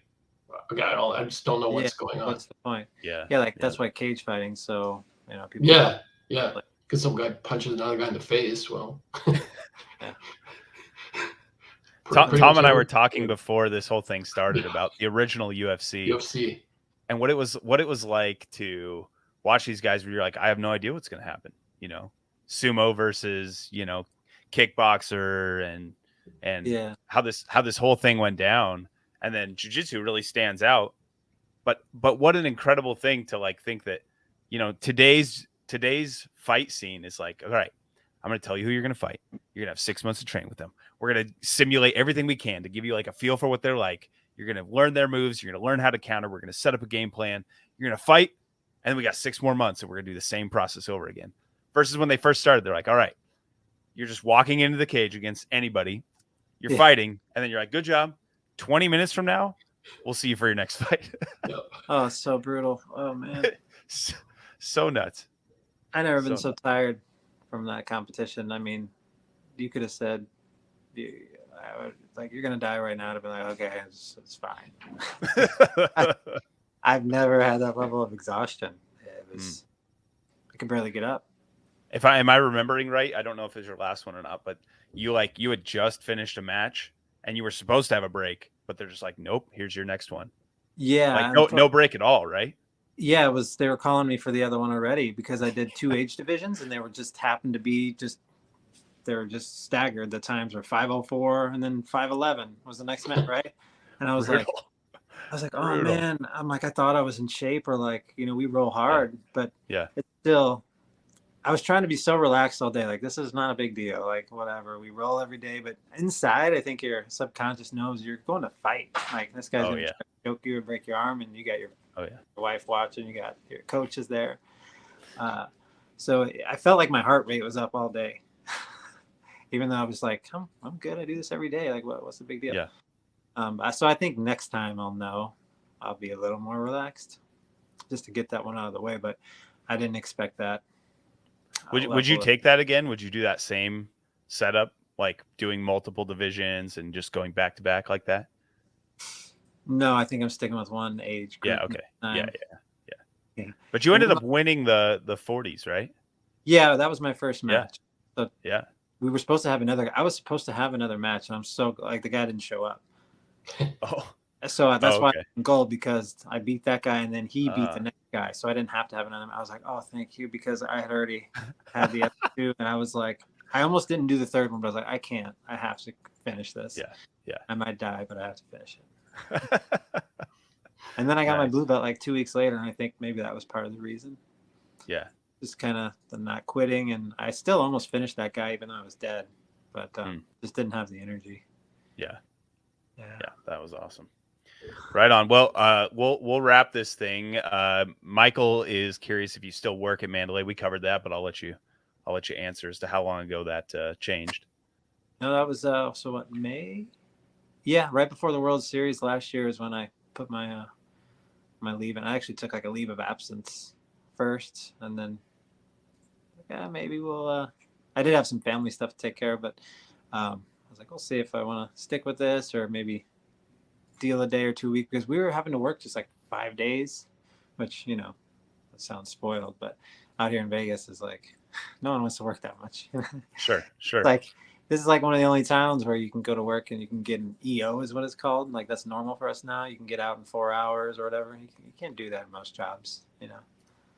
D: okay, I just don't know what's going on.
B: What's the point?
A: Yeah.
B: Yeah. Like that's why cage fighting. So, people.
D: Yeah. Because some guy punches another guy in the face. Well,
A: Tom and I were talking before this whole thing started about the original
D: UFC.
A: And what it was like to watch these guys where you're like, I have no idea what's going to happen, sumo versus, kickboxer and how this whole thing went down. And then jiu-jitsu really stands out. But what an incredible thing to like think that, today's fight scene is like, all right, I'm going to tell you who you're going to fight. You're going to have 6 months to train with them. We're going to simulate everything we can to give you like a feel for what they're like. You're going to learn their moves. You're going to learn how to counter. We're going to set up a game plan. You're going to fight. And then we got 6 more months and we're going to do the same process over again. Versus when they first started, they're like, all right, you're just walking into the cage against anybody. You're fighting. And then you're like, good job. 20 minutes from now, we'll see you for your next fight.
B: Oh, it's so brutal. Oh, man.
A: So nuts.
B: I never been so tired from that competition. I mean, you could have said, you're gonna die right now. To be like, okay, it's fine. I've never had that level of exhaustion. It was, I could barely get up.
A: Am I remembering right? I don't know if it's your last one or not, but you had just finished a match and you were supposed to have a break, but they're just like, nope, here's your next one.
B: Yeah,
A: like no break at all, right?
B: Yeah, they were calling me for the other one already because I did 2 age divisions and they were just happened to be just they were just staggered. The times were 5:04 and then 5:11 was the next match, right? And I was like, oh
A: Brutal.
B: man, I'm like, I thought I was in shape, or like, we roll hard, but
A: Yeah.
B: it's still, I was trying to be so relaxed all day. Like, this is not a big deal. Like, whatever, we roll every day, but inside, I think your subconscious knows you're going to fight. Like, this guy's going to choke you and break your arm, and you got your wife watching, you got your coaches there. So I felt like my heart rate was up all day, even though I was like, I'm good. I do this every day. Like, what's the big deal?
A: Yeah.
B: So I think next time I'll be a little more relaxed, just to get that one out of the way. But I didn't expect that.
A: Would you take that again? Would you do that same setup, like doing multiple divisions and just going back to back like that?
B: No, I think I'm sticking with one age group.
A: Yeah. Okay. Yeah. But you ended up winning the 40s, right?
B: Yeah, that was my first match. So we were supposed to have I was supposed to have another match, and I'm so like, the guy didn't show up. So that's why I'm gold, because I beat that guy, and then he beat the next guy, so I didn't have to have another. I was like, oh, thank you, because I had already had the other two, and I was like, I almost didn't do the third one, but I was like, I can't. I have to finish this.
A: Yeah.
B: I might die, but I have to finish it. And then I got my blue belt like 2 weeks later, and I think maybe that was part of the reason.
A: Yeah.
B: Just kind of the not quitting, and I still almost finished that guy even though I was dead, but just didn't have the energy.
A: Yeah, that was awesome. Right on. Well, we'll wrap this thing. Michael is curious if you still work at Mandalay. We covered that, but I'll let you answer as to how long ago that changed.
B: No, that was so what, May? Yeah, right before the World Series last year is when I put my my leave, and I actually took like a leave of absence first, and then maybe we'll. I did have some family stuff to take care of, but I was like, we'll see if I want to stick with this or maybe deal a day or 2 weeks, because we were having to work just like 5 days, which that sounds spoiled, but out here in Vegas is like no one wants to work that much.
A: Sure.
B: Like, this is like one of the only towns where you can go to work and you can get an EO, is what it's called. Like, that's normal for us now. You can get out in 4 hours or whatever. You can't do that in most jobs,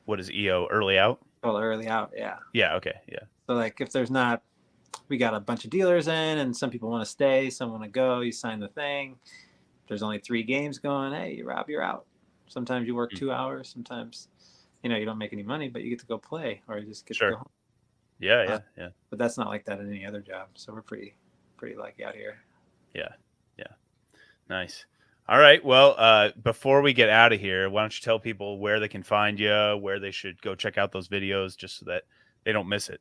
A: What is EO? Early out?
B: Well, early out, yeah.
A: Yeah, okay, yeah.
B: So, like, if there's not, we got a bunch of dealers in, and some people want to stay, some want to go, you sign the thing. If there's only 3 games going, hey, Rob, you're out. Sometimes you work 2 hours. Sometimes, you don't make any money, but you get to go play, or you just get to go home.
A: Yeah.
B: But that's not like that in any other job. So we're pretty lucky out here.
A: Yeah. Nice. All right. Well, before we get out of here, why don't you tell people where they can find you, where they should go check out those videos, just so that they don't miss it.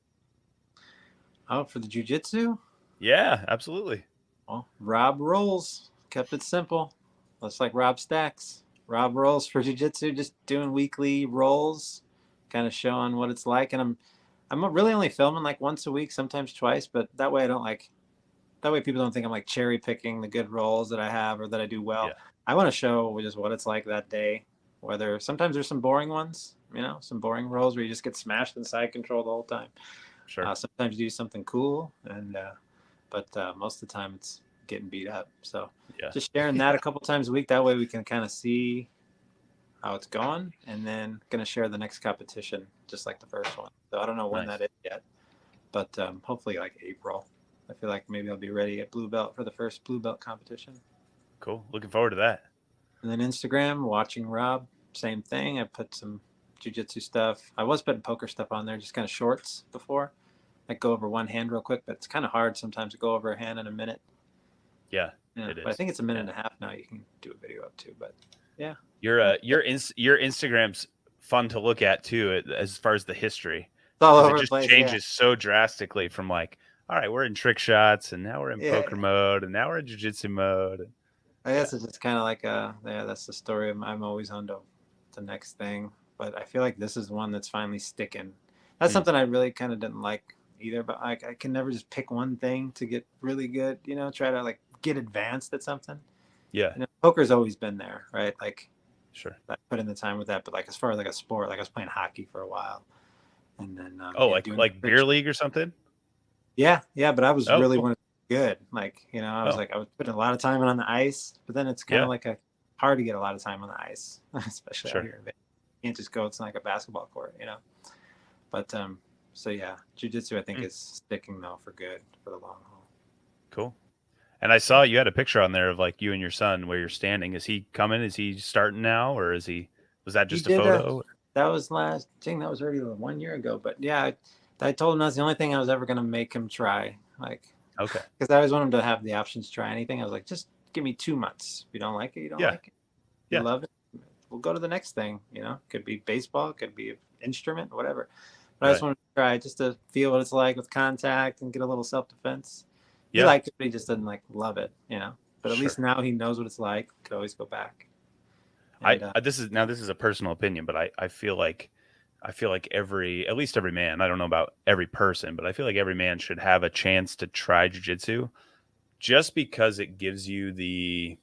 B: Oh, for the jiu-jitsu?
A: Yeah, absolutely.
B: Well, Rob Rolls. Kept it simple. Looks like Rob Stacks. Rob Rolls for jiu-jitsu, just doing weekly rolls, kind of showing what it's like. And I'm really only filming like once a week, sometimes twice, but that way people don't think I'm like cherry picking the good rolls that I have or that I do well. Yeah. I want to show just what it's like that day. Whether sometimes there's some boring ones, some boring rolls where you just get smashed in side control the whole time.
A: Sure.
B: Sometimes you do something cool, but most of the time it's getting beat up. So just sharing that a couple times a week. That way we can kind of see how it's going, and then going to share the next competition just like the first one. So I don't know when that is yet, but hopefully like April. I feel like maybe I'll be ready at blue belt for the first blue belt competition.
A: Cool. Looking forward to that. And
B: then Instagram, watching Rob, same thing. I put some jiu-jitsu stuff. I was putting poker stuff on there, just kind of shorts before. I go over one hand real quick, but it's kind of hard sometimes to go over a hand in a minute.
A: Yeah, it is.
B: But I think it's a minute and a half now. You can do a video up to, but yeah.
A: Your Instagram's fun to look at too, as far as the history.
B: It's all over
A: it just
B: the place,
A: changes so drastically from like, all right, we're in trick shots, and now we're in poker mode, and now we're in jiu-jitsu mode.
B: I guess it's just kind of like that's the story. I'm always on to the next thing, but I feel like this is one that's finally sticking. That's something I really kind of didn't like either, but like I can never just pick one thing to get really good. Try to like get advanced at something.
A: Yeah,
B: poker's always been there, right? Like,
A: sure,
B: I put in the time with that, but like as far as like a sport, like I was playing hockey for a while, and then
A: like beer league or something.
B: Yeah, but I was really wanting to be good. Like, I was I was putting a lot of time on the ice, but then it's kind of like hard to get a lot of time on the ice, especially out here. You can't just go. It's not like a basketball court, But So yeah, jiu-jitsu I think is sticking though for good for the long haul.
A: Cool. And I saw you had a picture on there of like you and your son where you're standing. Is he coming? Is he starting now, or was that just a photo?
B: That was that was already 1 year ago. But yeah, I told him that's the only thing I was ever gonna make him try. Like,
A: Okay.
B: because I always want him to have the options to try anything. I was like, just give me 2 months. If you don't like it, you don't like it. You love it, we'll go to the next thing. Could be baseball, could be an instrument, whatever. But I just wanted to try just to feel what it's like with contact and get a little self-defense. He liked it, but he just didn't love it, But at least now he knows what it's like. Could always go back. And,
A: this is a personal opinion, but I feel like at least every man, I don't know about every person, but I feel like every man should have a chance to try jiu-jitsu just because it gives you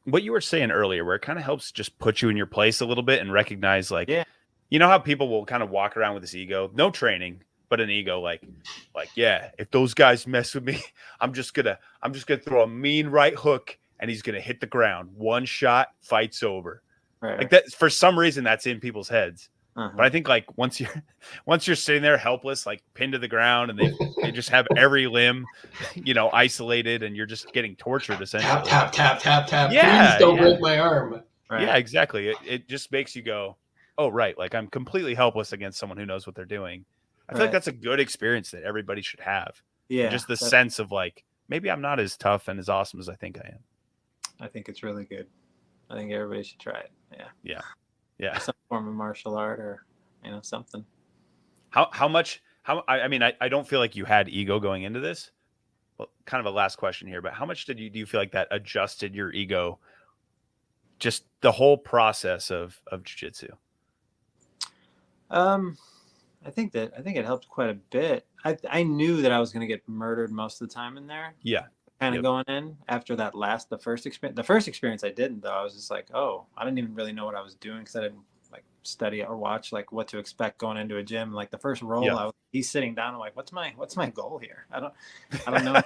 A: what you were saying earlier, where it kind of helps just put you in your place a little bit and recognize you know how people will kind of walk around with this ego, no training, but an ego like, yeah, if those guys mess with me, I'm just gonna throw a mean right hook and he's gonna hit the ground. One shot, fight's over.
B: Right.
A: Like that, for some reason, that's in people's heads. But I think once you're sitting there helpless, like pinned to the ground, and they just have every limb, isolated, and you're just getting tortured essentially.
D: Tap, tap, tap, tap.
A: Yeah,
D: Please don't break my arm.
B: Right.
A: Yeah, exactly. It just makes you go, oh, right. Like I'm completely helpless against someone who knows what they're doing. I feel like that's a good experience that everybody should have.
B: Yeah.
A: And just the sense of like, maybe I'm not as tough and as awesome as I think I am.
B: I think it's really good. I think everybody should try it. Yeah.
A: Yeah.
B: Some form of martial art or, something.
A: I don't feel like you had ego going into this. Well, kind of a last question here, but how much do you feel like that adjusted your ego? Just the whole process of jiu-jitsu.
B: I think it helped quite a bit. I knew that I was going to get murdered most of the time in there.
A: Yeah.
B: Kind of going in after the first experience. The first experience I didn't though. I was just like, oh, I didn't even really know what I was doing because I didn't study or watch what to expect going into a gym. Like the first roll, he's sitting down. I'm like, what's my goal here? I don't know.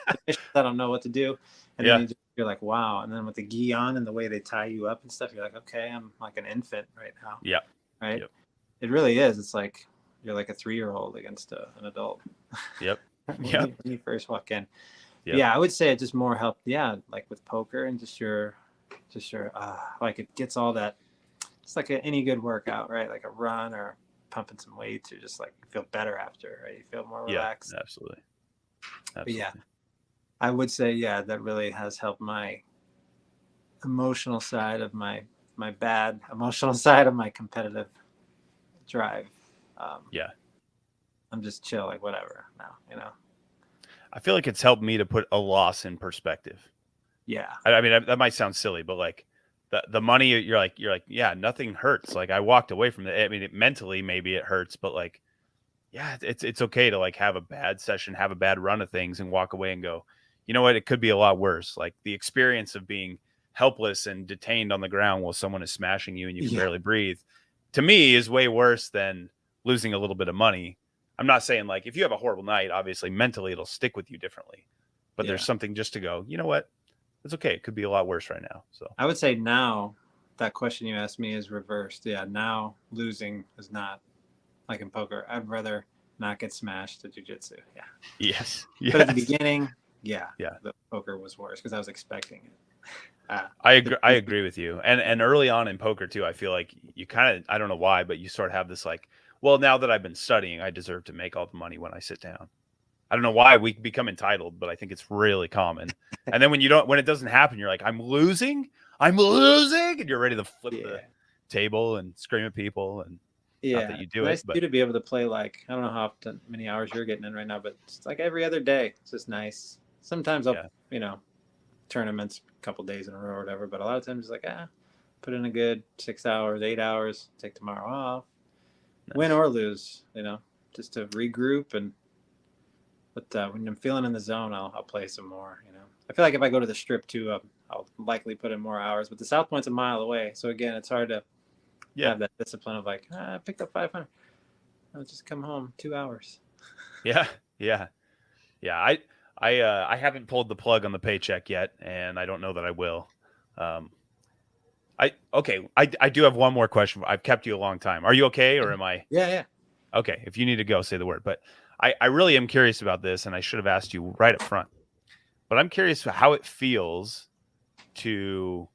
B: I don't know what to do. And then you're like, wow. And then with the gi on and the way they tie you up and stuff, you're like, okay, I'm like an infant right now.
A: Yeah.
B: Right. Yep. It really is. It's like you're like a 3-year-old against an adult.
A: Yep.
B: when you first walk in. Yep. Yeah, I would say it just more helped. Yeah, like with poker and just your like it gets all that. It's like any good workout, right? Like a run or pumping some weights, you just like feel better after, right? You feel more relaxed.
A: Yeah, absolutely.
B: But yeah, I would say that really has helped my emotional side of my bad emotional side of my competitive drive. I'm just chill, like whatever now,
A: I feel like it's helped me to put a loss in perspective.
B: Yeah.
A: I mean, that might sound silly, but like the money, you're like, yeah, nothing hurts. Like I walked away from it. I mean, mentally, maybe it hurts, but like, yeah, it's okay to like have a bad session, have a bad run of things and walk away and go, you know what? It could be a lot worse. Like the experience of being helpless and detained on the ground while someone is smashing you and you can barely breathe, to me is way worse than losing a little bit of money. I'm not saying like if you have a horrible night, obviously mentally it'll stick with you differently, but there's something just to go, you know what? It's okay. It could be a lot worse right now. So
B: I would say now that question you asked me is reversed. Yeah. Now losing is not like in poker. I'd rather not get smashed at jiu-jitsu. Yeah.
A: Yes.
B: But at the beginning, the poker was worse because I was expecting it.
A: I agree with you. And early on in poker too, I feel like you kind of, I don't know why, but you sort of have this like, well, now that I've been studying, I deserve to make all the money when I sit down. I don't know why we become entitled, but I think it's really common. And then when it doesn't happen, you're like, I'm losing, and you're ready to flip the table and scream at people. And not that you do
B: nice
A: it, but
B: to be able to play like, I don't know how many hours you're getting in right now, but it's like every other day. It's just nice. Sometimes I'll, tournaments a couple days in a row or whatever, but a lot of times it's like, put in a good 6 hours, 8 hours, take tomorrow off, win or lose, just to regroup. And but when I'm feeling in the zone, I'll play some more. I feel like if I go to the strip too, I'll likely put in more hours. But the South Point's a mile away, so again, it's hard to have that discipline of like, I picked up 500. I'll just come home 2 hours.
A: Yeah. I haven't pulled the plug on the paycheck yet, and I don't know that I will. I do have one more question. I've kept you a long time. Are you okay, or am I?
B: Yeah.
A: Okay, if you need to go, say the word. But I really am curious about this, and I should have asked you right up front. But I'm curious how it feels to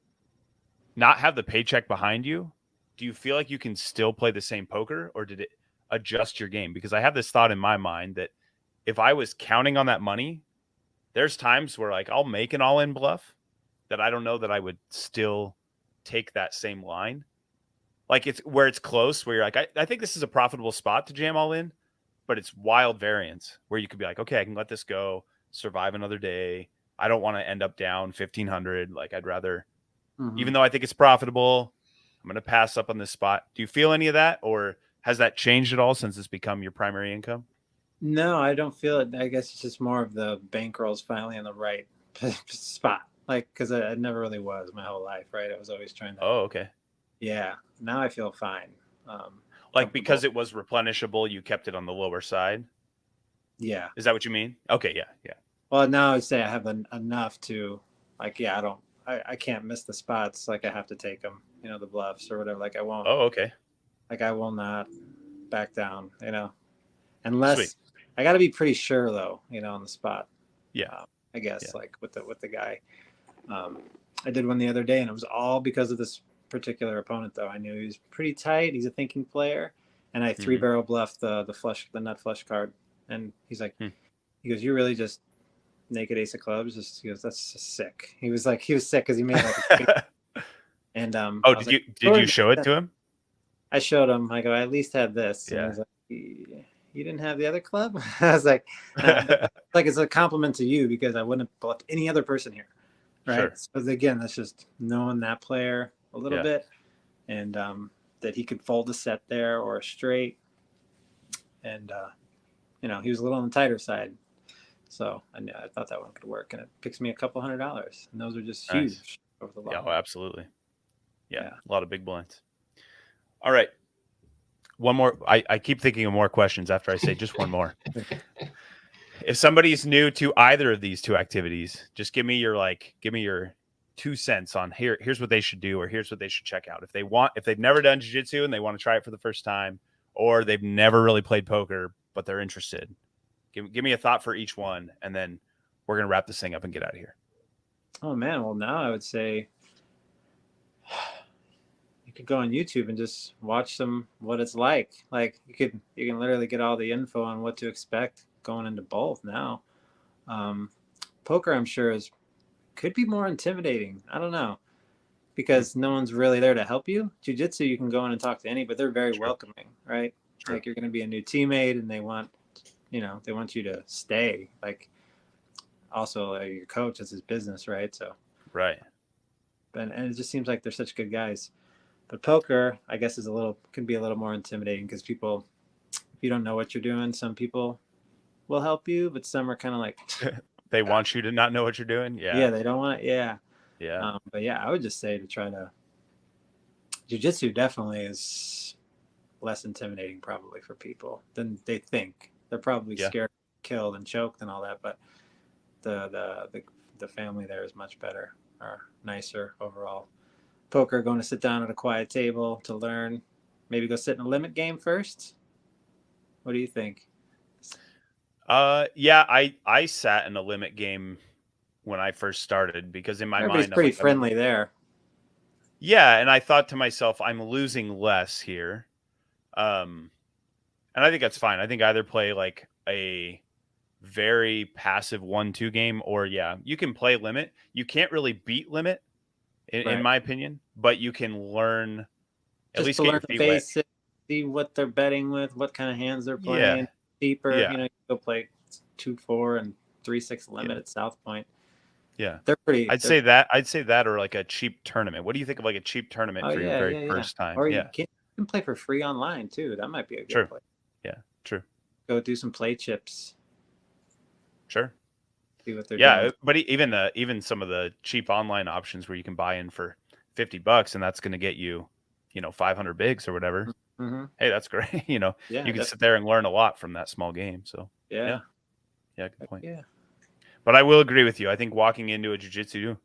A: not have the paycheck behind you. Do you feel like you can still play the same poker, or did it adjust your game? Because I have this thought in my mind that if I was counting on that money, there's times where like I'll make an all-in bluff that I don't know that I would still take that same line. Like it's where it's close, where you're like, I think this is a profitable spot to jam all in, but it's wild variance where you could be like, okay, I can let this go, survive another day. I don't want to end up down 1,500. Like I'd rather, even though I think it's profitable, I'm going to pass up on this spot. Do you feel any of that, or has that changed at all since it's become your primary income?
B: No, I don't feel it. I guess it's just more of the bankrolls finally in the right spot. Like, because it never really was my whole life, right? I was always trying to.
A: Oh, okay.
B: Yeah. Now I feel fine.
A: Like because it was replenishable, you kept it on the lower side.
B: Yeah.
A: Is that what you mean? Okay. Yeah.
B: Well, now I say I have enough to, like, yeah, I can't miss the spots. Like I have to take them, the bluffs or whatever. Like I won't.
A: Oh, okay.
B: Like I will not back down, unless
A: Sweet.
B: I got to be pretty sure though, on the spot.
A: Yeah.
B: I guess
A: Yeah.
B: like with the guy. I did one the other day, and it was all because of this particular opponent. Though I knew he was pretty tight. He's a thinking player, and I 3-barrel bluffed the nut flush card, and he's like, he goes, "You really just naked ace of clubs?" He goes, "That's just sick." He was sick because he made like. And
A: did you show it to him?
B: I showed him. I go, I at least had this.
A: Yeah.
B: And he's like, you didn't have the other club? I was like, like it's a compliment to you because I wouldn't have bluffed any other person here. Right.
A: Sure.
B: So again, that's just knowing that player a little bit, and that he could fold a set there or a straight. And, he was a little on the tighter side. So I thought that one could work, and it picks me a couple $100. And those are just huge over the long
A: Yeah,
B: run.
A: absolutely. Yeah, a lot of big blinds. All right. One more. I keep thinking of more questions after I say just one more. If somebody's new to either of these two activities, just give me your 2 cents on here's what they should do, or here's what they should check out. If they've never done jiu-jitsu and they want to try it for the first time, or they've never really played poker, but they're interested. Give me a thought for each one, and then we're going to wrap this thing up and get out of here.
B: Oh man. Well, now I would say you could go on YouTube and just watch what it's like. Like you can literally get all the info on what to expect going into both now. Poker, I'm sure could be more intimidating. I don't know, because no one's really there to help you. Jiu-jitsu, you can go in and talk to any, but they're very welcoming, right? Sure. Like you're going to be a new teammate, and they want you to stay. Like also your coach, that's his business, right? So
A: right.
B: And it just seems like they're such good guys. But poker, I guess, could be a little more intimidating because people, if you don't know what you're doing, some people will help you, but some are kind of like
A: they want you to not know what you're doing. Yeah.
B: Yeah, they don't want it. Yeah.
A: Yeah.
B: But yeah, I would just say to try to. Jiu-jitsu definitely is less intimidating probably for people than they think. They're probably scared, killed, and choked and all that, but the family there is much better or nicer overall. Poker, going to sit down at a quiet table to learn, maybe go sit in a limit game first. What do you think?
A: Yeah, I sat in a limit game when I first started because in my
B: Everybody's
A: mind,
B: pretty friendly there.
A: Yeah, and I thought to myself, I'm losing less here, and I think that's fine. I think either play like a very passive 1-2 game, or you can play limit. You can't really beat limit, in my opinion, but you can learn at least get your feet wet.
B: See what they're betting with, what kind of hands they're playing. Deeper, you go play 2-4 and 3-6 limit at South Point.
A: Yeah,
B: they're pretty.
A: I'd say that, or like a cheap tournament. What do you think of like a cheap tournament for your very first time?
B: Or you can play for free online too. That might be a good play.
A: Yeah, true.
B: Go do some play chips.
A: Sure.
B: See what they're doing.
A: But even some of the cheap online options where you can buy in for $50 and that's going to get you, 500 bigs or whatever.
B: Mm-hmm.
A: Hey, that's great. You can sit there and learn a lot from that small game. So yeah, good point.
B: Yeah.
A: But I will agree with you. I think walking into a jiu-jitsu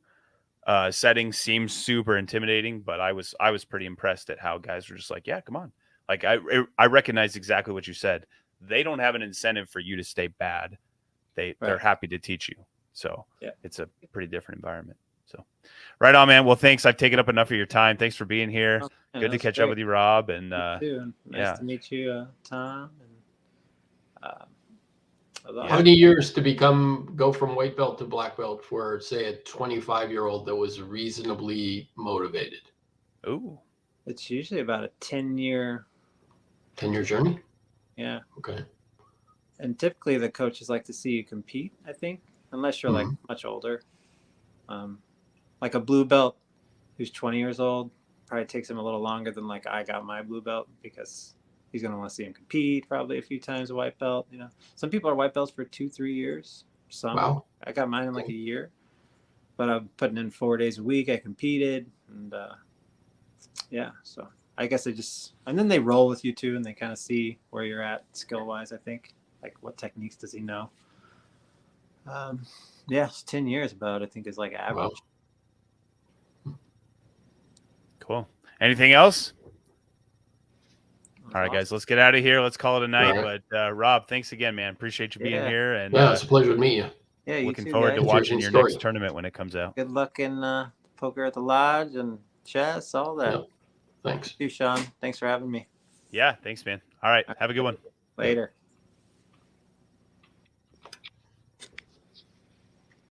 A: setting seemed super intimidating, but I was pretty impressed at how guys were just like, yeah, come on. Like I recognize exactly what you said. They don't have an incentive for you to stay bad. They're happy to teach you. So it's a pretty different environment. So right on, man. Well, thanks. I've taken up enough of your time. Thanks for being here. Good to catch up with you, Rob. And
B: nice to meet you, Tom. And
D: how many years to go from white belt to black belt for, say, a 25-year-old that was reasonably motivated?
A: Ooh,
B: it's usually about a 10-year
D: journey.
B: Yeah.
D: Okay.
B: And typically the coaches like to see you compete, I think, unless you're like much older. Like a blue belt who's 20 years old, probably takes him a little longer than like I got my blue belt, because he's going to want to see him compete probably a few times. A white belt, some people are white belts for 2-3 years.
D: Wow.
B: I got mine in like a year, but I'm putting in 4 days a week. I competed, and so I guess and then they roll with you too, and they kind of see where you're at skill wise. I think, like, what techniques does he know? 10 years about, I think, is like average.
A: Wow. Cool. Anything else? All right, guys, let's get out of here. Let's call it a night.
D: Right.
A: But Rob, thanks again, man. Appreciate you being here. And
D: it's a pleasure to meet you.
B: Yeah, you
A: looking
B: too,
A: forward
B: guys.
A: to watching your next tournament when it comes out.
B: Good luck in poker at the lodge and chess, all that.
D: Yep. Thanks.
B: You, Sean. Thanks for having me.
A: Yeah, thanks, man. All right, have a good one.
B: Later.